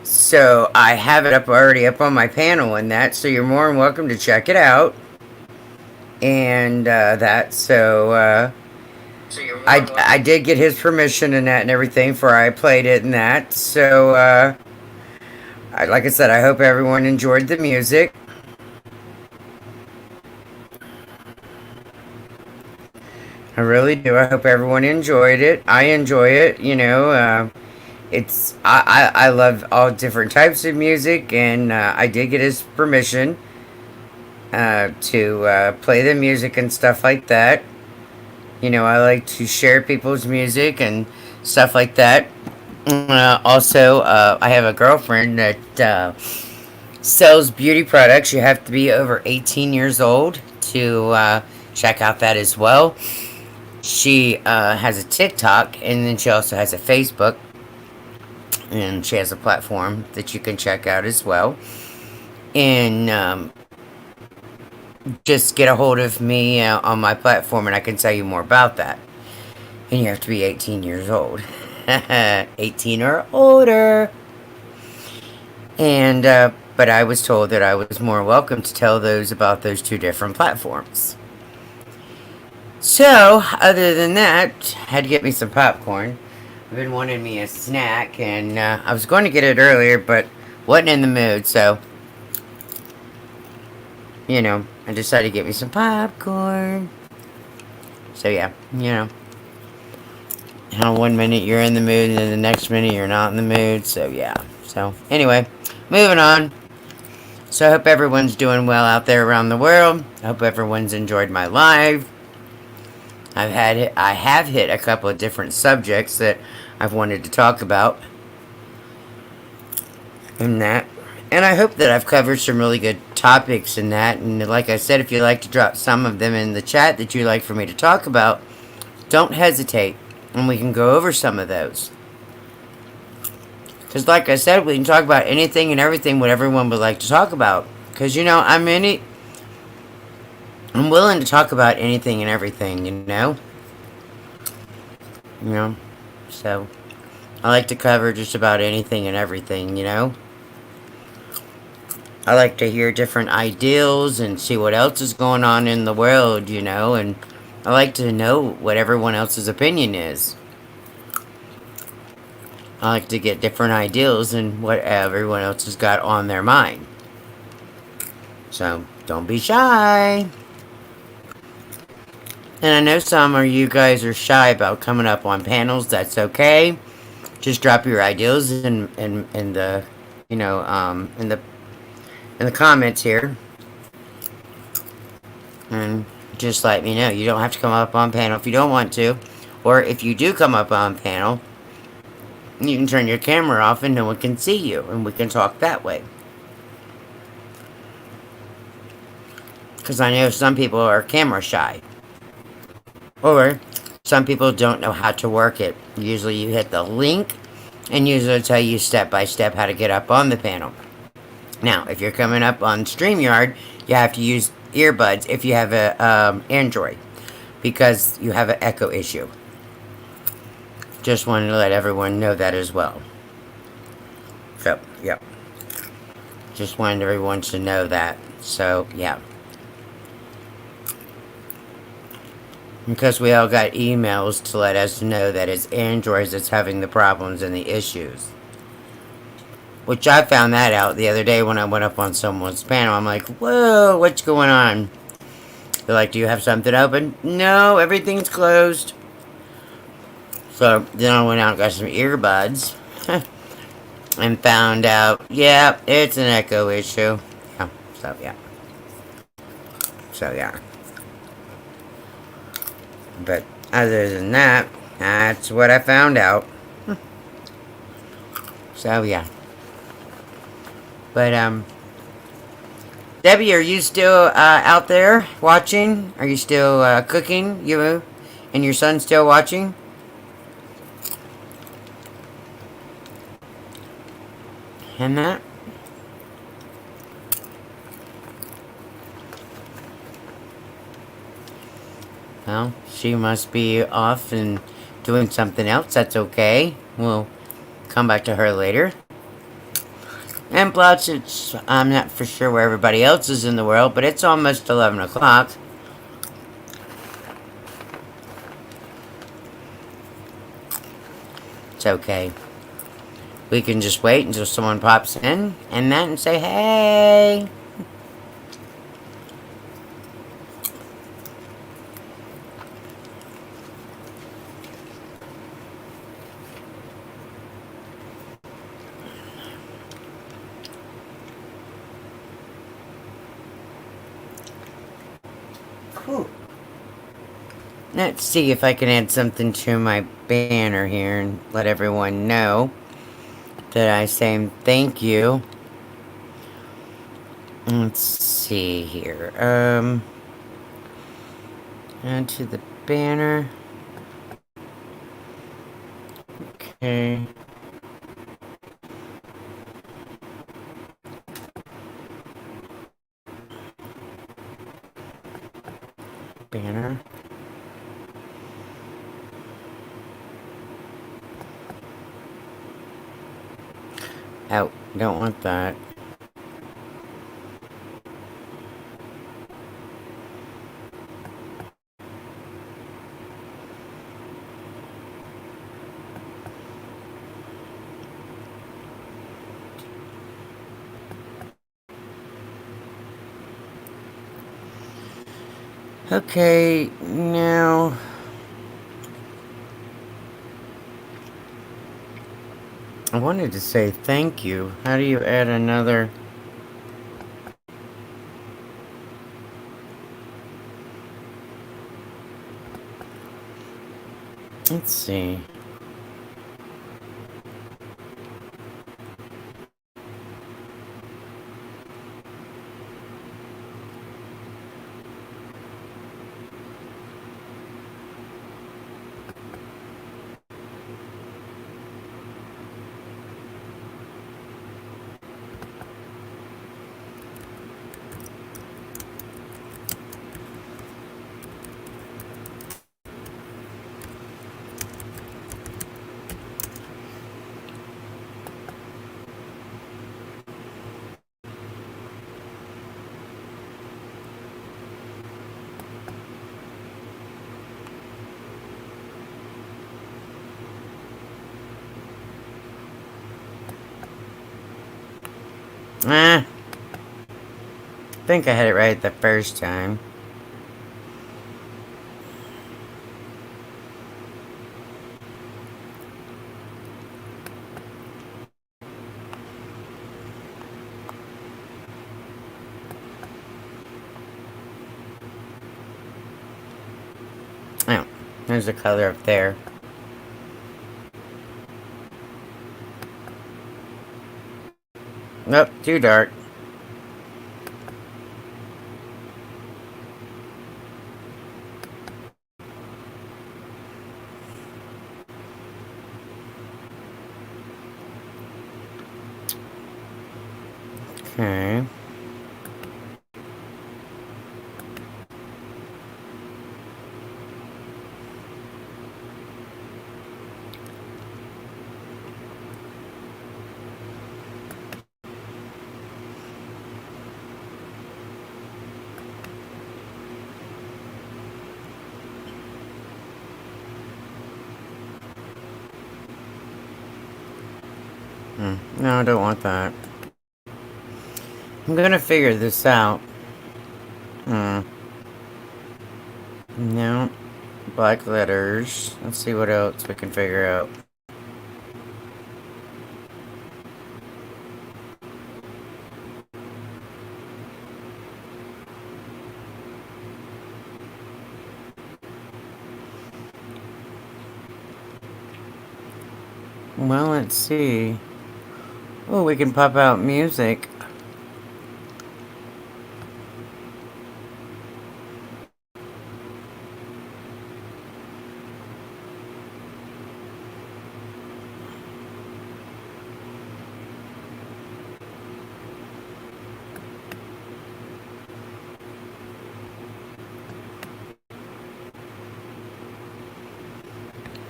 so I have it already up on my panel and that. So you're more than welcome to check it out. And I did get his permission and that and everything before I played it and that. So like I said, I hope everyone enjoyed the music. I really do. I hope everyone enjoyed it. I enjoy it. You know, I love all different types of music, and I did get his permission to play the music and stuff like that. You know, I like to share people's music and stuff like that. Also, I have a girlfriend that sells beauty products. You have to be over 18 years old to check out that as well. She has a TikTok, and then she also has a Facebook, and she has a platform that you can check out as well. And just get a hold of me on my platform and I can tell you more about that. And you have to be 18 years old. 18 or older. And, but I was told that I was more welcome to tell those about those two different platforms. So, other than that, I had to get me some popcorn. I've been wanting me a snack, and I was going to get it earlier, but wasn't in the mood, so, you know, I decided to get me some popcorn. So, yeah, you know, how one minute you're in the mood, and then the next minute you're not in the mood, so, yeah. So, anyway, moving on. So, I hope everyone's doing well out there around the world. I hope everyone's enjoyed my live. I have hit a couple of different subjects that I've wanted to talk about in that. And I hope that I've covered some really good topics in that. And like I said, if you'd like to drop some of them in the chat that you'd like for me to talk about, don't hesitate. And we can go over some of those. Because like I said, we can talk about anything and everything what everyone would like to talk about. Because, you know, I'm willing to talk about anything and everything, you know? You know? So, I like to cover just about anything and everything, you know? I like to hear different ideals and see what else is going on in the world, you know? And I like to know what everyone else's opinion is. I like to get different ideals and what everyone else has got on their mind. So, don't be shy. And I know some of you guys are shy about coming up on panels. That's okay. Just drop your ideas in the, you know, in the comments here. And just let me know. You don't have to come up on panel if you don't want to. Or if you do come up on panel, you can turn your camera off and no one can see you. And we can talk that way. Because I know some people are camera shy. Or some people don't know how to work it. Usually you hit the link and usually it'll tell you step by step how to get up on the panel. Now, if you're coming up on StreamYard, you have to use earbuds if you have a Android. Because you have an echo issue. Just wanted to let everyone know that as well. So, yeah. Just wanted everyone to know that. So, yeah. Because we all got emails to let us know that it's Androids that's having the problems and the issues. Which I found that out the other day when I went up on someone's panel. I'm like, whoa, what's going on? They're like, do you have something open? No, everything's closed. So then I went out and got some earbuds. And found out, yeah, it's an echo issue. Yeah, so yeah. So yeah. But other than that, that's what I found out. So yeah. But Debbie, are you still out there watching? Are you still cooking? You and your son still watching? And that? Well, she must be off and doing something else. That's okay. We'll come back to her later. And plus, I'm not for sure where everybody else is in the world, but it's almost 11 o'clock. It's okay. We can just wait until someone pops in and then and say, hey. Whew. Let's see if I can add something to my banner here and let everyone know that I say thank you. Let's see here. Add to the banner. Okay. banner. Out. Don't want that. Okay, now I wanted to say thank you. How do you add another? Let's see. I think I had it right the first time. Oh, there's a color up there. Nope, too dark. Okay. No, I don't want that. I'm gonna figure this out. No. Black letters. Let's see what else we can figure out. Well, let's see. Oh, we can pop out music.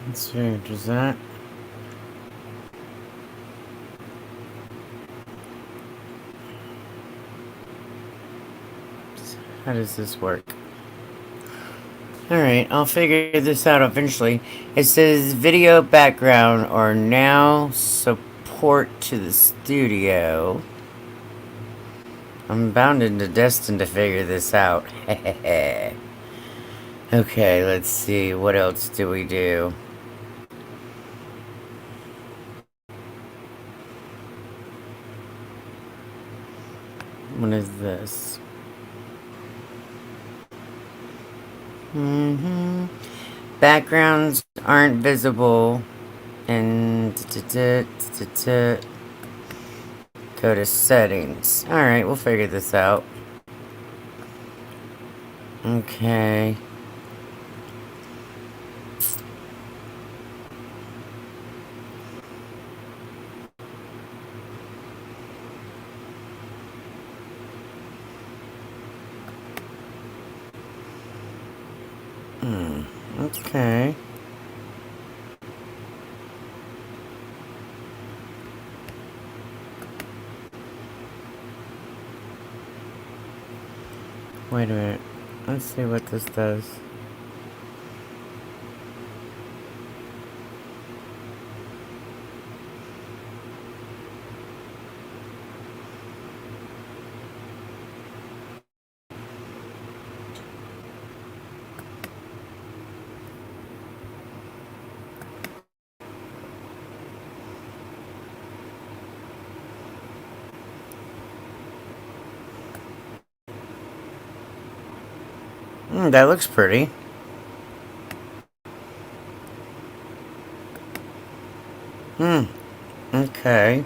Let's see, does that? How does this work? Alright, I'll figure this out eventually. It says video background or now support to the studio. I'm bound and destined to figure this out. Okay, let's see. What else do we do? What is this? Backgrounds aren't visible. And go to settings. Alright, we'll figure this out. Okay. Okay. Wait a minute. Let's see what this does. That looks pretty. Okay.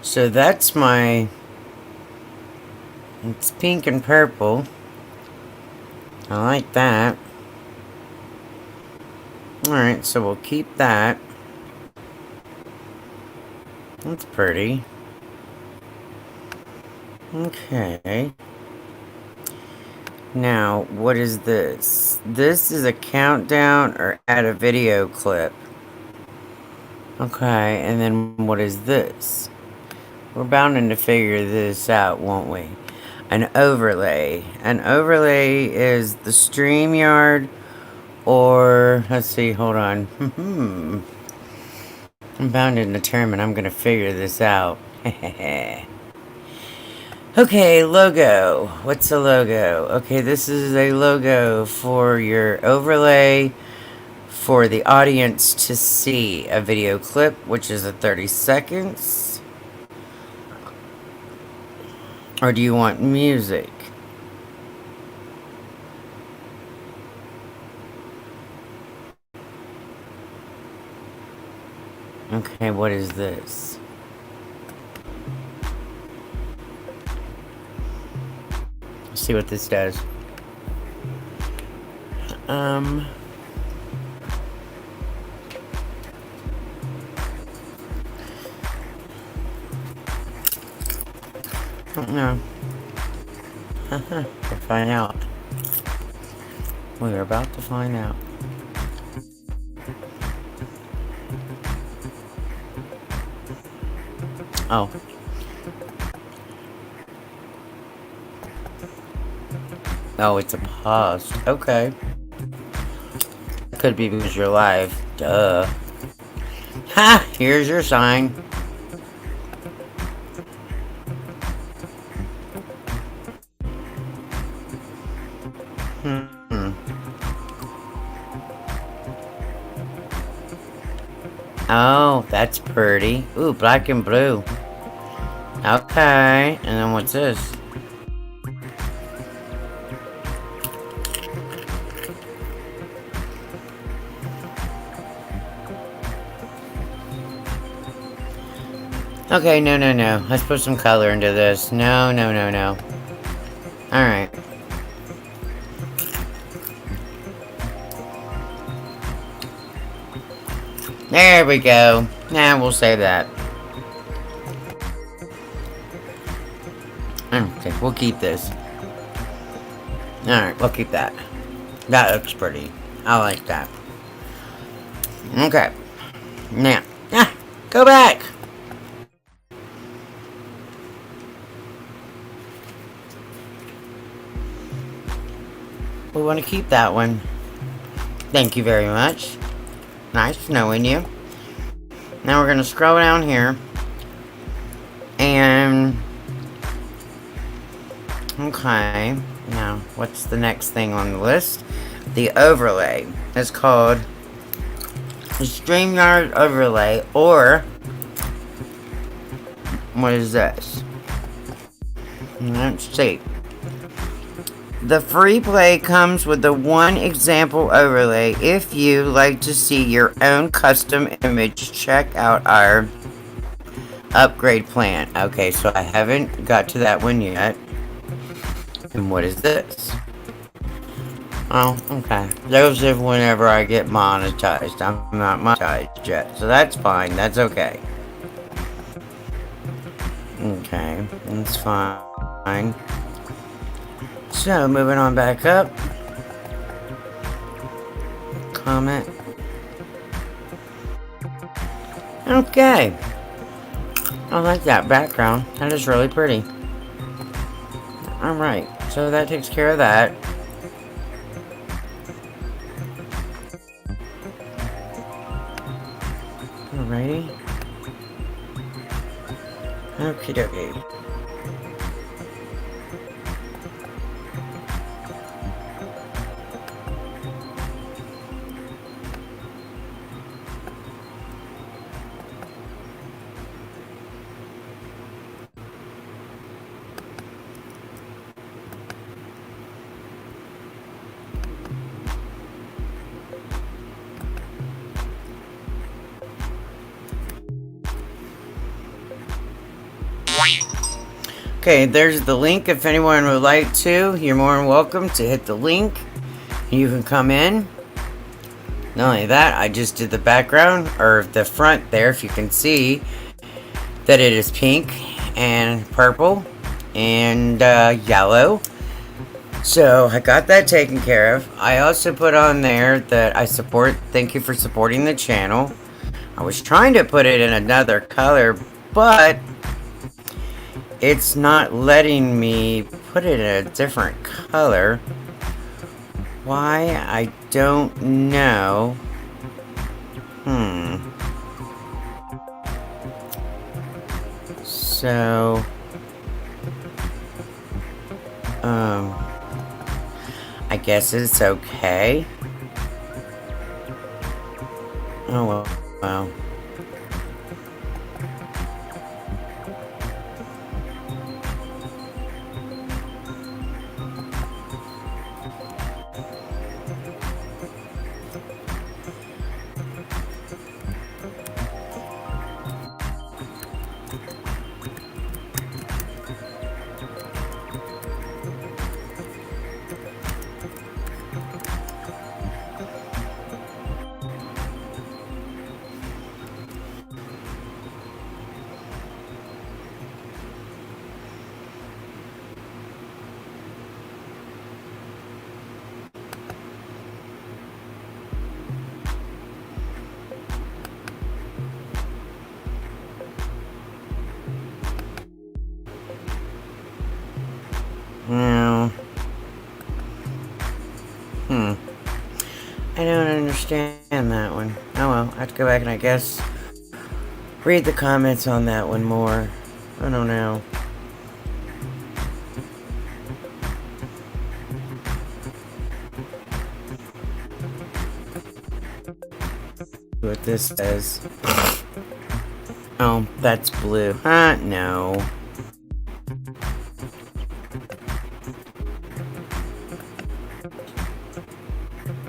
So that's my... It's pink and purple. I like that. Alright, so we'll keep that. That's pretty. Okay. Now, what is this? This is a countdown or add a video clip. Okay, and then what is this? We're bound to figure this out, won't we? An overlay. An overlay is the StreamYard or... Let's see, hold on. I'm bound and determined I'm gonna figure this out. Okay, logo. What's a logo? Okay, this is a logo for your overlay for the audience to see a video clip, which is a 30 seconds. Or do you want music? Okay, what is this? Let's see what this does. Don't know. We'll find out. We're about to find out. Oh. Oh, it's a pause. Okay. Could be because you're live. Duh. Ha! Here's your sign. Oh, that's pretty. Ooh, black and blue. Okay. And then what's this? Okay, no. Let's put some color into this. No. Alright. There we go. Nah, we'll save that. Okay, we'll keep this. Alright, we'll keep that. That looks pretty. I like that. Okay. Now, go back! We want to keep that one. Thank you very much. Nice knowing you. Now we're going to scroll down here. And... Okay. Now, what's the next thing on the list? The overlay. It's called the StreamYard overlay, or... What is this? Let's see. The free play comes with the one example overlay. If you like to see your own custom image, check out our upgrade plan. Okay, so I haven't got to that one yet. And what is this? Oh, okay. Those are whenever I get monetized. I'm not monetized yet, so that's fine. That's okay. Okay, that's fine. So, moving on back up. comment. Okay. I like that background. That is really pretty. Alright, so that takes care of that. Alrighty. Okie dokie. Okay, there's the link if anyone would like to. You're more than welcome to hit the link. You can come in. Not only that, I just did the background, or the front there, if you can see that it is pink and purple and yellow. So I got that taken care of. I also put on there that I support, thank you for supporting the channel. I was trying to put it in another color, but it's not letting me put it in a different color. Why? I don't know. So, I guess it's okay. Oh, well. Well. No. I don't understand that one. Oh well, I have to go back and I guess read the comments on that one more. I don't know. What this says. Oh, that's blue. No.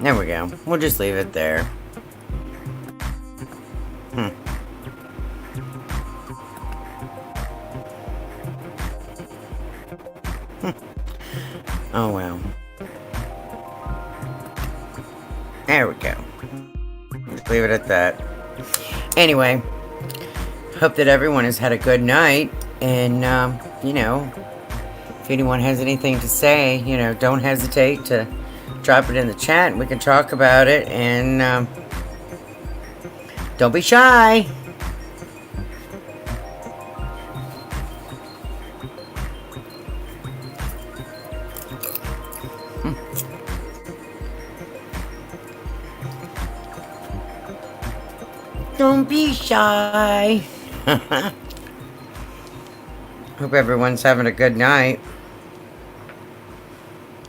There we go. We'll just leave it there. Oh well. There we go. Just leave it at that. Anyway, hope that everyone has had a good night. And, you know, if anyone has anything to say, you know, don't hesitate to drop it in the chat and we can talk about it. And, don't be shy. Don't be shy. Hope everyone's having a good night.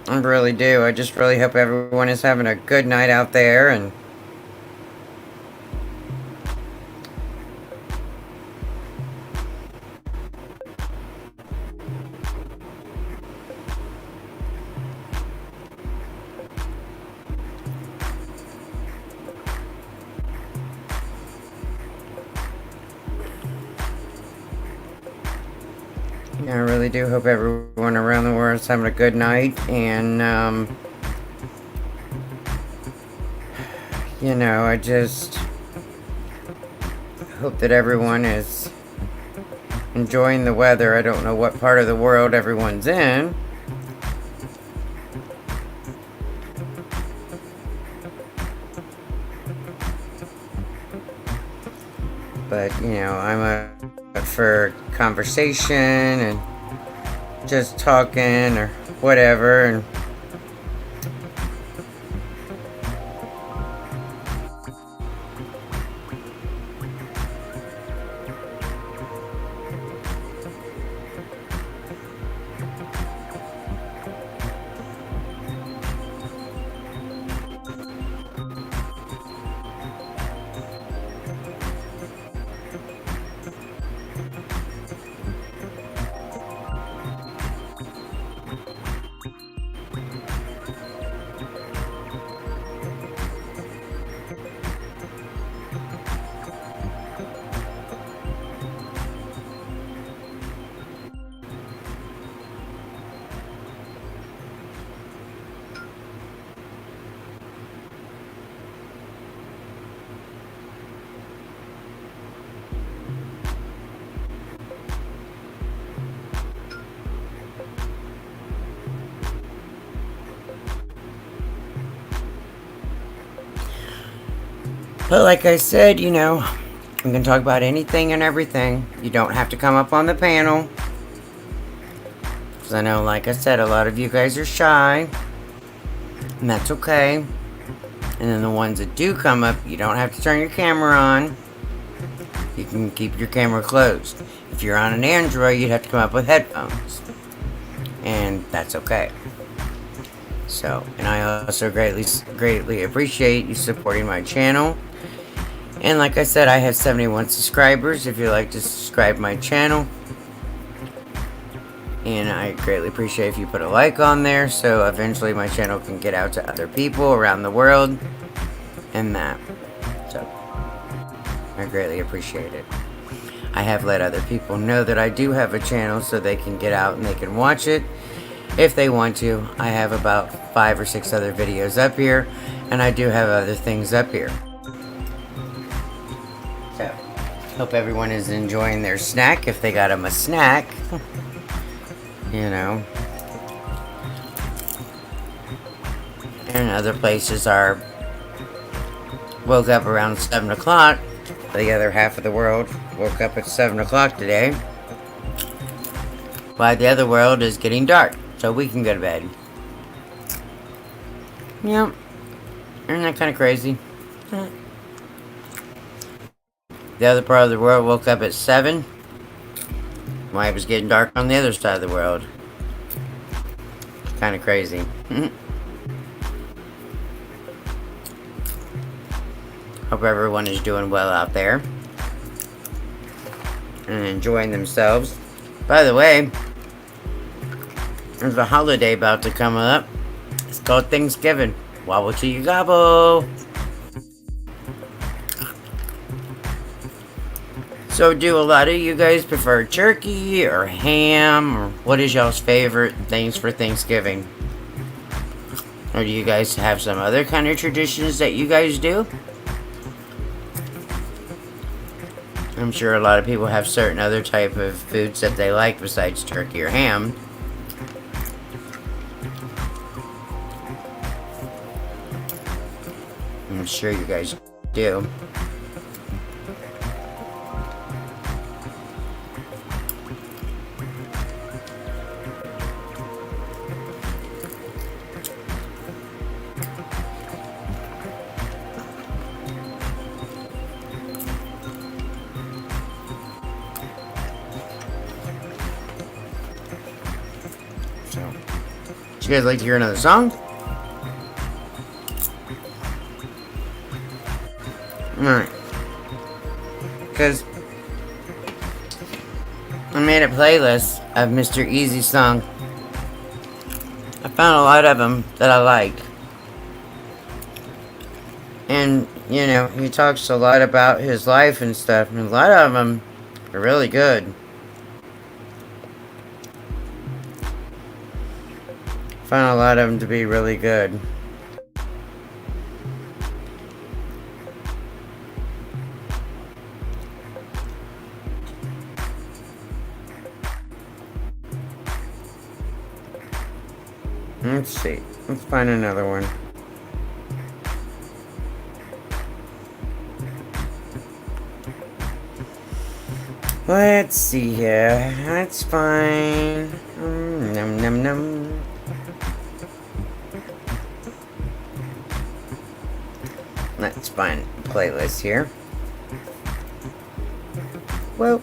I really do. I just really hope everyone is having a good night out there. And I really do hope everyone around the world is having a good night. And, you know, I just hope that everyone is enjoying the weather. I don't know what part of the world everyone's in. But, you know, I'm up for conversation and just talking or whatever. And but like I said, you know, I'm going to talk about anything and everything. You don't have to come up on the panel. Because I know, like I said, a lot of you guys are shy. And that's okay. And then the ones that do come up, you don't have to turn your camera on. You can keep your camera closed. If you're on an Android, you'd have to come up with headphones. And that's okay. So, and I also greatly appreciate you supporting my channel. And like I said, I have 71 subscribers. If you'd like to subscribe my channel, and I greatly appreciate if you put a like on there, so eventually my channel can get out to other people around the world, and that. So, I greatly appreciate it. I have let other people know that I do have a channel, so they can get out and they can watch it if they want to. I have about 5 or 6 other videos up here, and I do have other things up here. So, hope everyone is enjoying their snack, if they got them a snack. You know. And other places are woke up around 7 o'clock. The other half of the world woke up at 7 o'clock today. While the other world is getting dark, so we can go to bed. Yep. Isn't that kind of crazy? The other part of the world woke up at 7. Why it was getting dark on the other side of the world. Kind of crazy. Hope everyone is doing well out there. And enjoying themselves. By the way, there's a holiday about to come up. It's called Thanksgiving. Wobble till you gobble. So do a lot of you guys prefer turkey or ham? Or what is y'all's favorite things for Thanksgiving? Or do you guys have some other kind of traditions that you guys do? I'm sure a lot of people have certain other type of foods that they like besides turkey or ham. I'm sure you guys do. Would you guys like to hear another song? Alright. Because I made a playlist of Mr. Easy's song. I found a lot of them that I like. And, you know, he talks a lot about his life and stuff. And a lot of them are really good. Found a lot of them to be really good. Let's see. Let's find another one. Let's see here. That's fine. Num num num. Let's find a playlist here. Well.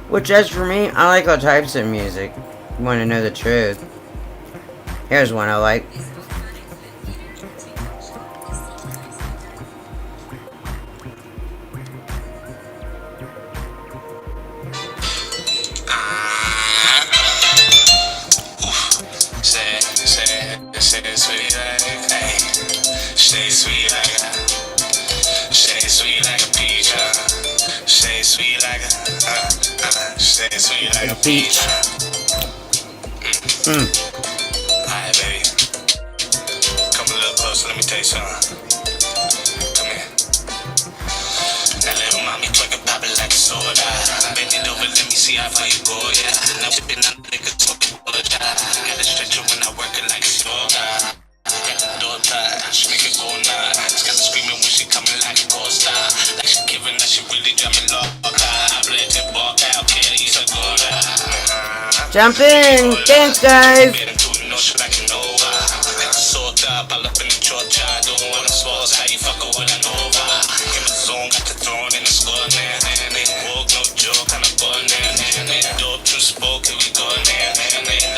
Which, as for me, I like all types of music. You want to know the truth? Here's one I like. Stay sweet like a peach. Stay sweet like a peach. Alright, baby. Come a little closer, let me tell you something. Come here. Now little mommy twerking, pop it like a soda. Bend it over, let me see how far you go, yeah. Now sipping on the liquor, smoking all the time. Gotta stretch it when I work it like it's yoga. Got the door tied, she make it go nuts. Got her screaming when she coming like a ghost star. Like she giving that she really drop me low. I bled and walk out, Kelly, so good. Jump in! Thanks, guys! Soaked up, all up in the church. I don't wanna sports, how you fucking with an over. In my zone, got the throne in the score, man. Walk, no joke, I'm a boy, man. Dope, true spoke, here we go, man.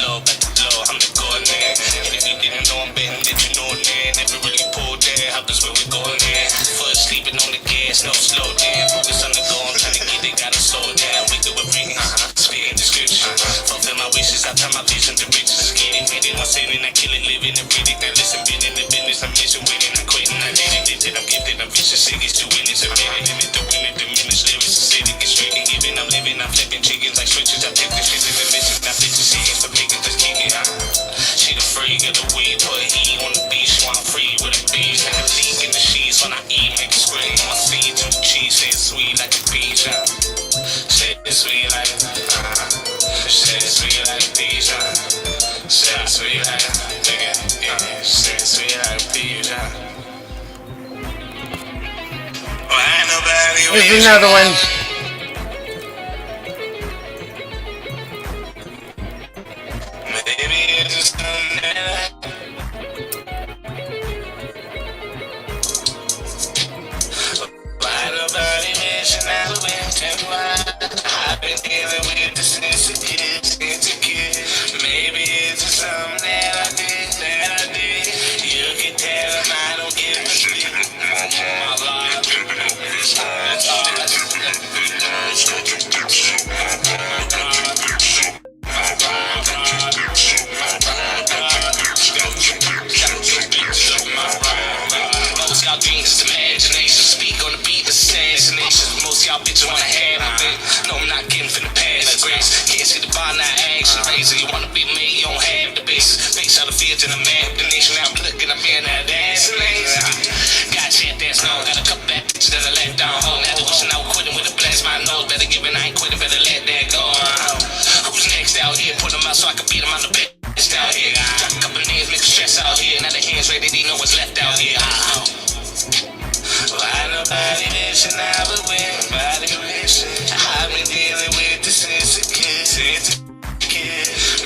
Low, back to low, I'm the god, man. If you didn't know I'm betting, did you know, man? Never really pulled there, how does where we go, man? First sleeping on the gas, no slow down. Focus on the goal, I'm trying to get it, gotta slow down. We do it, bring it, speaking description. Fulfill my wishes, I turn my vision to riches. Getting ready, I'm sinning, I kill it, living and breathing. Now listen, been in the business, I'm mission winning, I'm quitting. I did it, I'm gifted, I'm vicious, sick, it's too winning, so minute in it, the winning, diminish, lyrics, the city gets straight and giving. I'm living, I'm flipping chickens like switches, I'm taking shit in the mission, I'm bitches, seeing for making, just kicking. She the freak of the weed, put heat on the beach, she want free with a beach. Like a leak in the sheets when I eat, make it scream. My seeds and cheese, say it's sweet like a peach. Say it's sweet like say it's sweet like a peach. Say it's sweet like a nigga, yeah. Say it's sweet like a peach. Oh, ain't nobody with Here's another one. Maybe it's just something why nobody mention I went and why I've been dealing with this since a kid. Maybe it's just something that I did. You can tell them I don't give a shit. My life, that's all I most y'all dreams is imagination. Speak on the beat, assassination. Most y'all bitches wanna have my thing. No, I'm not getting from the past. Grace, can't see the bar, not action. Razor, you wanna be me, you don't have the basis. Face out the field to the map, the nation out looking, I'm being that ass amazing. Got chat that's known, got a couple bad bitches that I let down home. Now they're wishing I was quitting with a blast my nose. Better give it, I ain't quitting, better let that go. Who's next out here? Put them out so I can beat them on the bed. Out here, drop a couple of names, make a stress out here. Now the hands ready, they know what's left out here. Why nobody mention I would win? Nobody mention I've been dealing with this since a kid.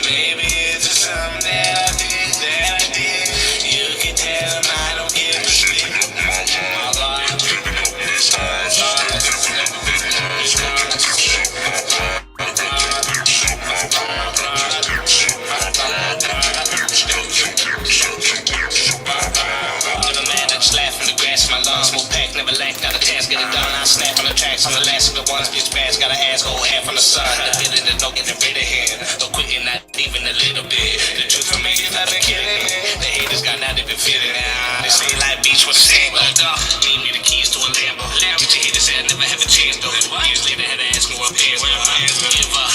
Maybe it's just something that I did. You can tell them I don't give a shit. My life, never lack, got a task, get it done. I snap on the tracks on the last of the ones, bitch bass, got an ass, go half on the sun. The feeling that don't get the rid of him, no quitting, not even a little bit. The truth for me is I've been killing it. The haters got not even feeling it. They say like beach was saying, but need me the keys to a Lambo. Did you hear this? I never have a chance though. Years later, had to ask me what pants were. Give up,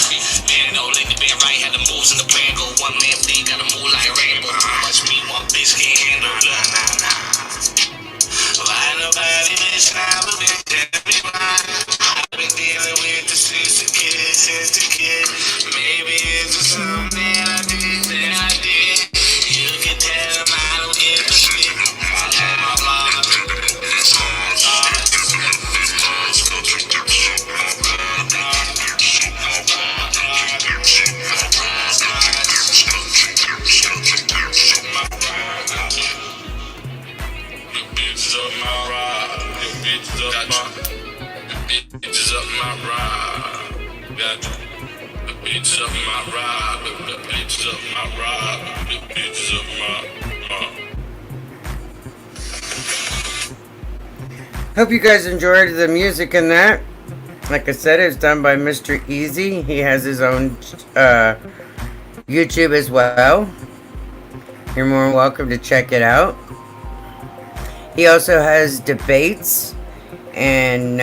man, no, Lady Bear right, had the moves in the plan. Go one man, thing, got a move like Rainbow. Watch me, one bitch can't handle. Why nobody listen? I've been telling me why. I've been dealing with this since a kid. Maybe bitches up my ride. Gotcha. The bitches up my ride. The bitches up my ride. The bitches up my Hope you guys enjoyed the music in that. Like I said, it's done by Mr. Easy. He has his own YouTube as well. You're more than welcome to check it out. He also has debates and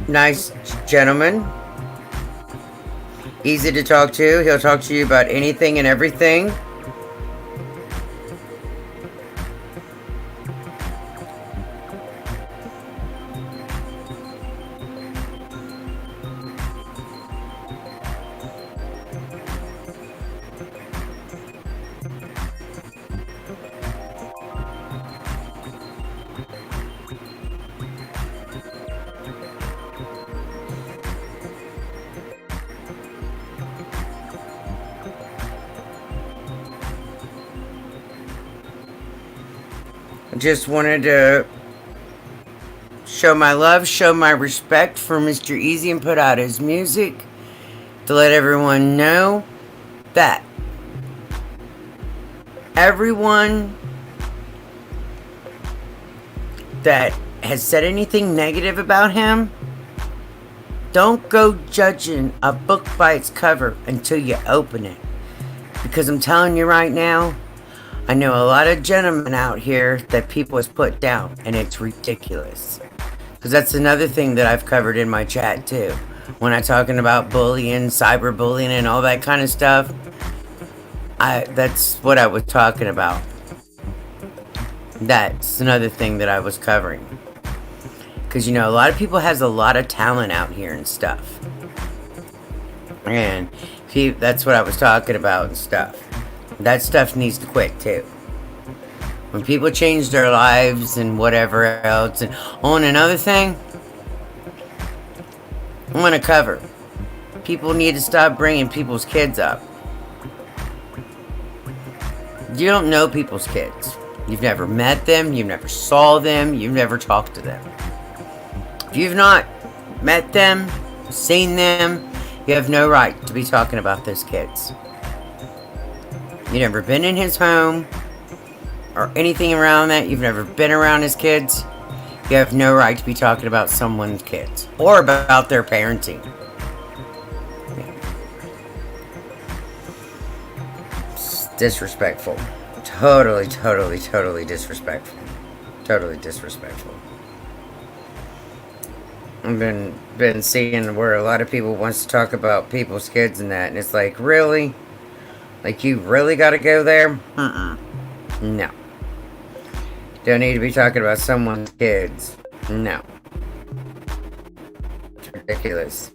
nice gentleman. Easy to talk to. He'll talk to you about anything and everything. Just wanted to show my love, show my respect for Mr. Easy and put out his music to let everyone know that everyone that has said anything negative about him, don't go judging a book by its cover until you open it. Because I'm telling you right now, I know a lot of gentlemen out here that people has put down, and it's ridiculous. Because that's another thing that I've covered in my chat too. When I'm talking about bullying, cyberbullying, and all that kind of stuff, that's what I was talking about. That's another thing that I was covering. Because, you know, a lot of people has a lot of talent out here and stuff. And that's what I was talking about and stuff. That stuff needs to quit too. When people change their lives and whatever else. And another thing, I'm going to cover. People need to stop bringing people's kids up. You don't know people's kids. You've never met them. You never saw them. You've never talked to them. If you've not met them, seen them, you have no right to be talking about those kids. You've never been in his home or anything around that. You've never been around his kids. You have no right to be talking about someone's kids or about their parenting. It's disrespectful. Totally disrespectful. Totally disrespectful. I've been seeing where a lot of people wants to talk about people's kids and that, and it's like, really? Like, you really gotta go there? No. Don't need to be talking about someone's kids. No. It's ridiculous.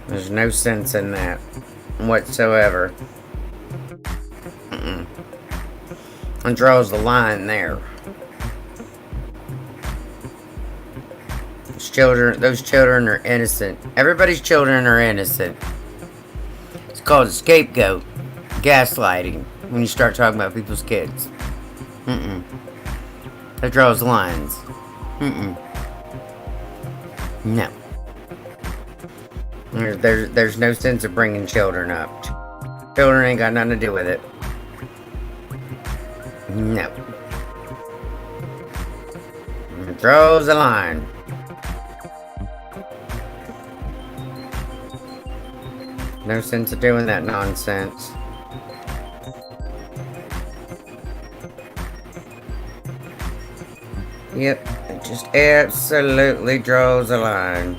There's no sense in that whatsoever. And draws the line there. Those children are innocent. Everybody's children are innocent. It's called a scapegoat. Gaslighting. When you start talking about people's kids. That draws lines. No. There's no sense of bringing children up. Children ain't got nothing to do with it. No. It draws a line. No sense of doing that nonsense. Yep, it just absolutely draws a line.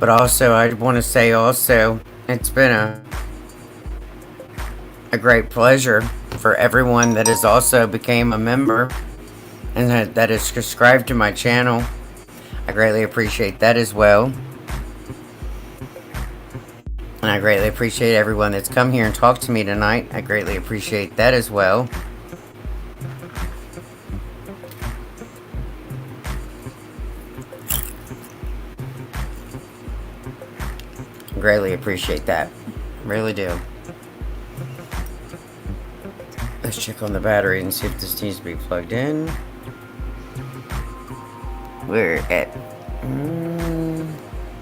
But also, I want to say also, it's been a great pleasure for everyone that has also became a member and that is subscribed to my channel. I greatly appreciate that as well. And I greatly appreciate everyone that's come here and talked to me tonight. I greatly appreciate that as well. Greatly appreciate that. Really do. Let's check on the battery and see if this needs to be plugged in. We're at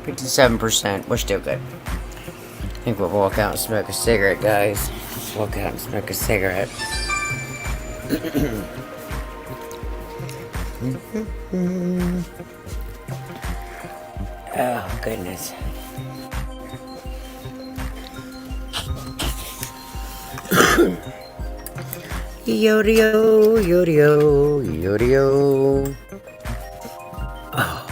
57%. We're still good. I think we'll walk out and smoke a cigarette, guys. Let's walk out and smoke a cigarette. Oh, goodness. Yodio, yodio, yodio. Oh.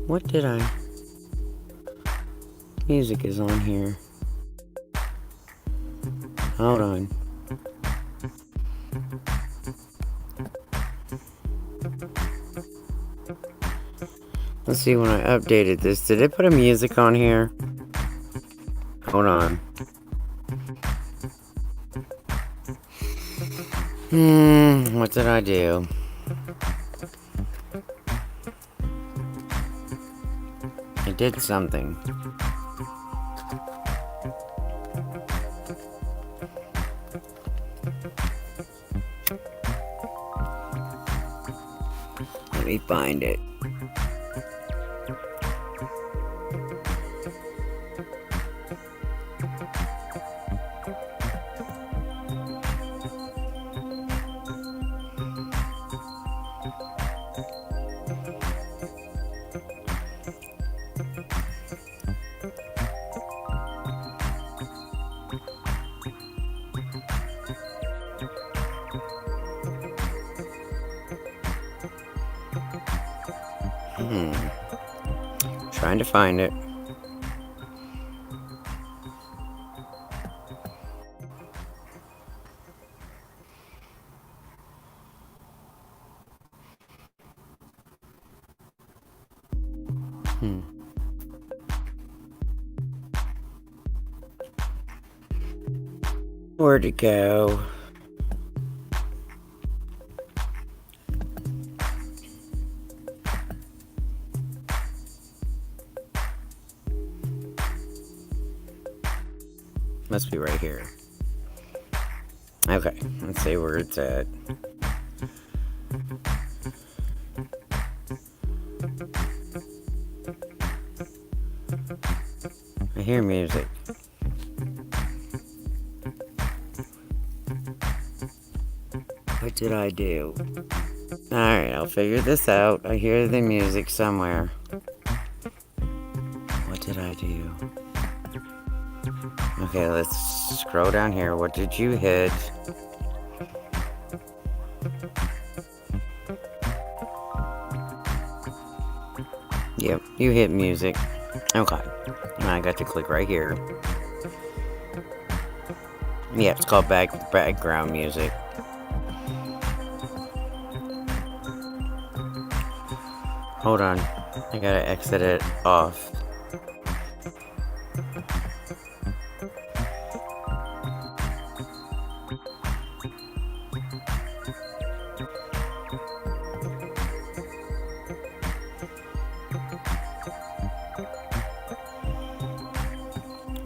What did I... Music is on here. Hold on. Let's see, when I updated this, did it put a music on here? Hold on. What did I do? I did something. Let me find it. Trying to find it. Where'd it go? Must be right here. Okay, let's see where it's at. I hear music. What did I do? Alright, I'll figure this out. I hear the music somewhere. What did I do? Okay, let's scroll down here. What did you hit? Yep, you hit music. Okay. And I got to click right here. Yeah, it's called background music. Hold on. I gotta exit it off.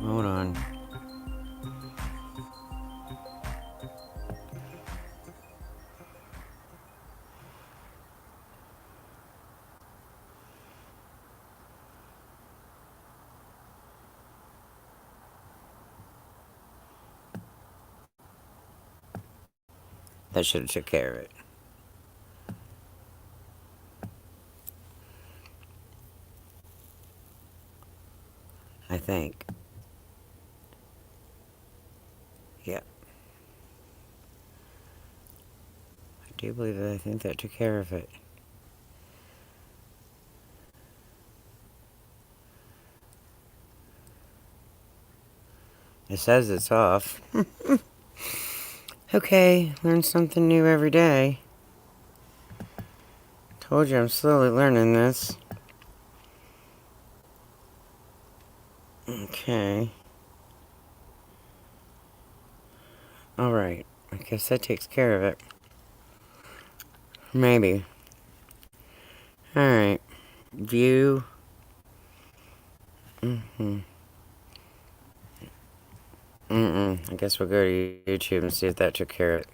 Hold on. That should have took care of it. I think. Yep. I do believe that I think that took care of it. It says it's off. Okay, learn something new every day. Told you I'm slowly learning this. Okay. Alright, I guess that takes care of it. Maybe. Alright. View. I guess we'll go to YouTube and see if that took care of it.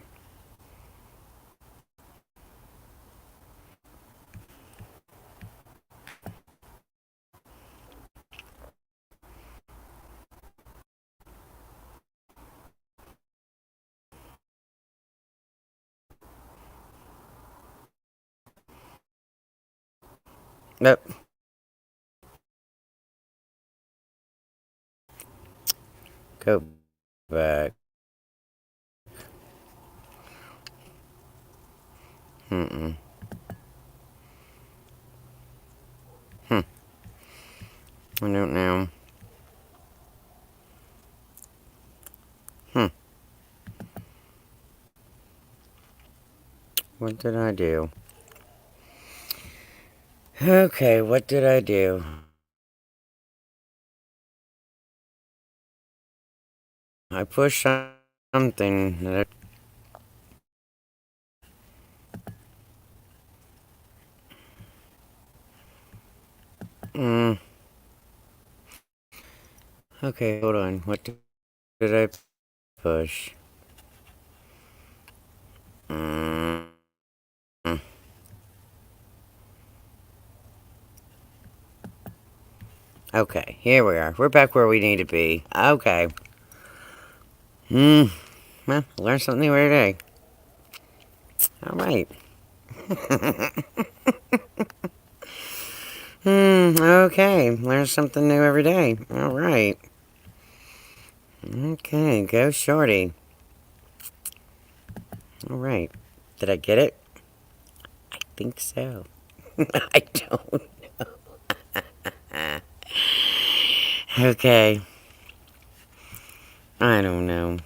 Nope. Go back. I don't know. What did I do? Okay, what did I do? I pushed something that Okay, hold on. What did I push? Okay, here we are. We're back where we need to be. Okay. Well, learn something new every day. Alright. Okay. Learn something new every day. Alright. Okay, go Shorty. Alright. Did I get it? I think so. I don't know. Okay. I don't know.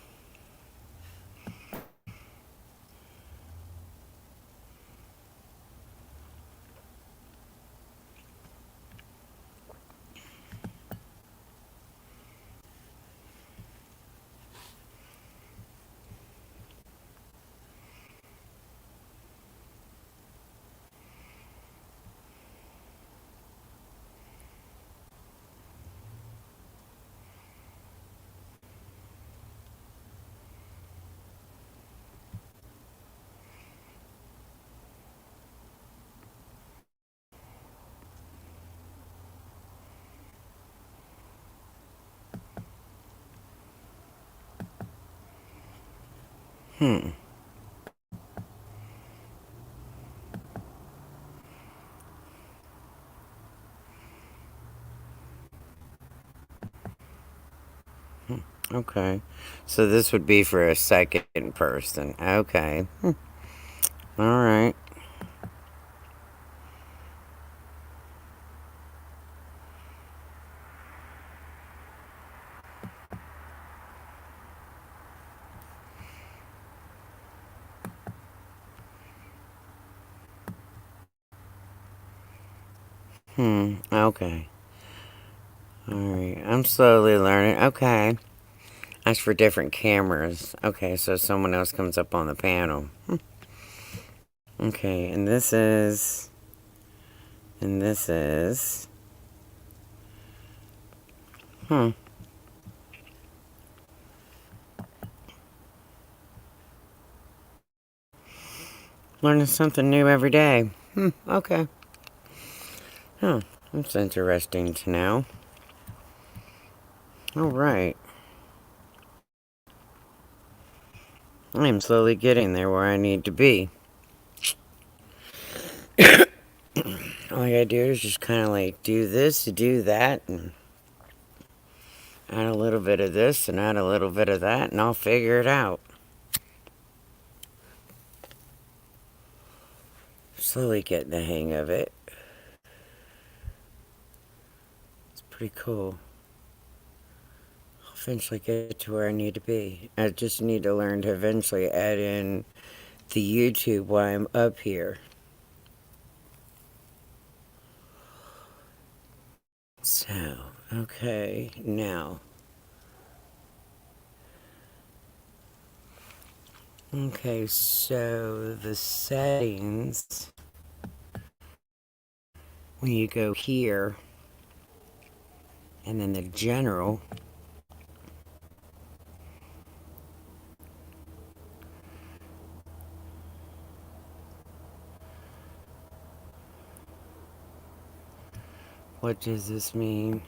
Okay. So this would be for a second person. Okay. Alright. Okay. Alright. I'm slowly learning. Okay. That's for different cameras. Okay, so someone else comes up on the panel. Okay, and this is... And this is... Learning something new every day. Okay. Huh, that's interesting to know. Alright. I am slowly getting there where I need to be. All I gotta do is just kind of like do this, do that, and add a little bit of this and add a little bit of that, and I'll figure it out. Slowly getting the hang of it. It's pretty cool. I'll eventually get to where I need to be. I just need to learn to eventually add in the YouTube while I'm up here. So, okay, now. Okay, so the settings, when you go here, and then the general, what does this mean?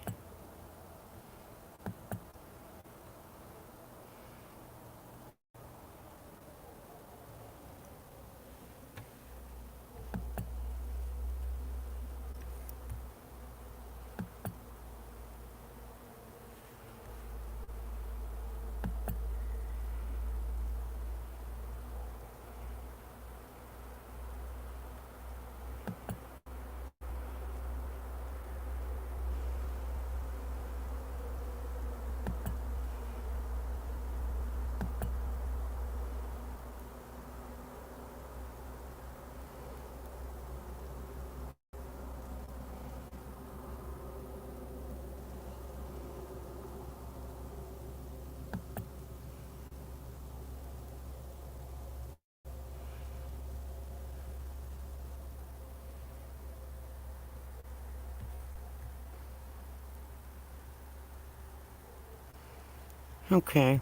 Okay.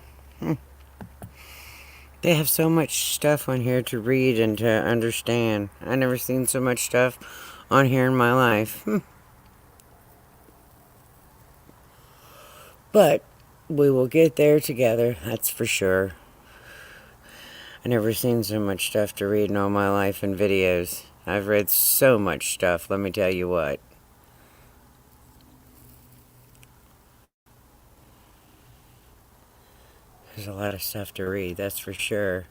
They have so much stuff on here to read and to understand. I never seen so much stuff on here in my life. But we will get there together, that's for sure. I never seen so much stuff to read in all my life in videos. I've read so much stuff, let me tell you what. There's a lot of stuff to read, that's for sure.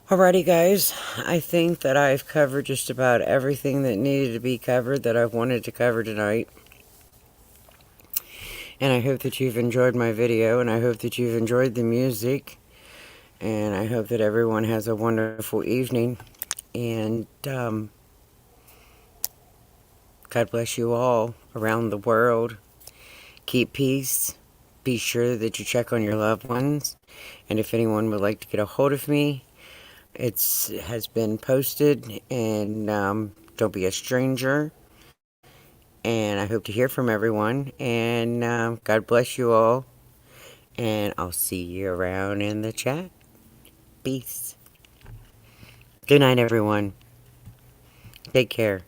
Alrighty guys, I think that I've covered just about everything that needed to be covered that I've wanted to cover tonight. And I hope that you've enjoyed my video, and I hope that you've enjoyed the music. And I hope that everyone has a wonderful evening. And God bless you all around the world. Keep peace. Be sure that you check on your loved ones. And if anyone would like to get a hold of me, it has been posted. And don't be a stranger. And I hope to hear from everyone. And God bless you all. And I'll see you around in the chat. Peace. Good night, everyone. Take care.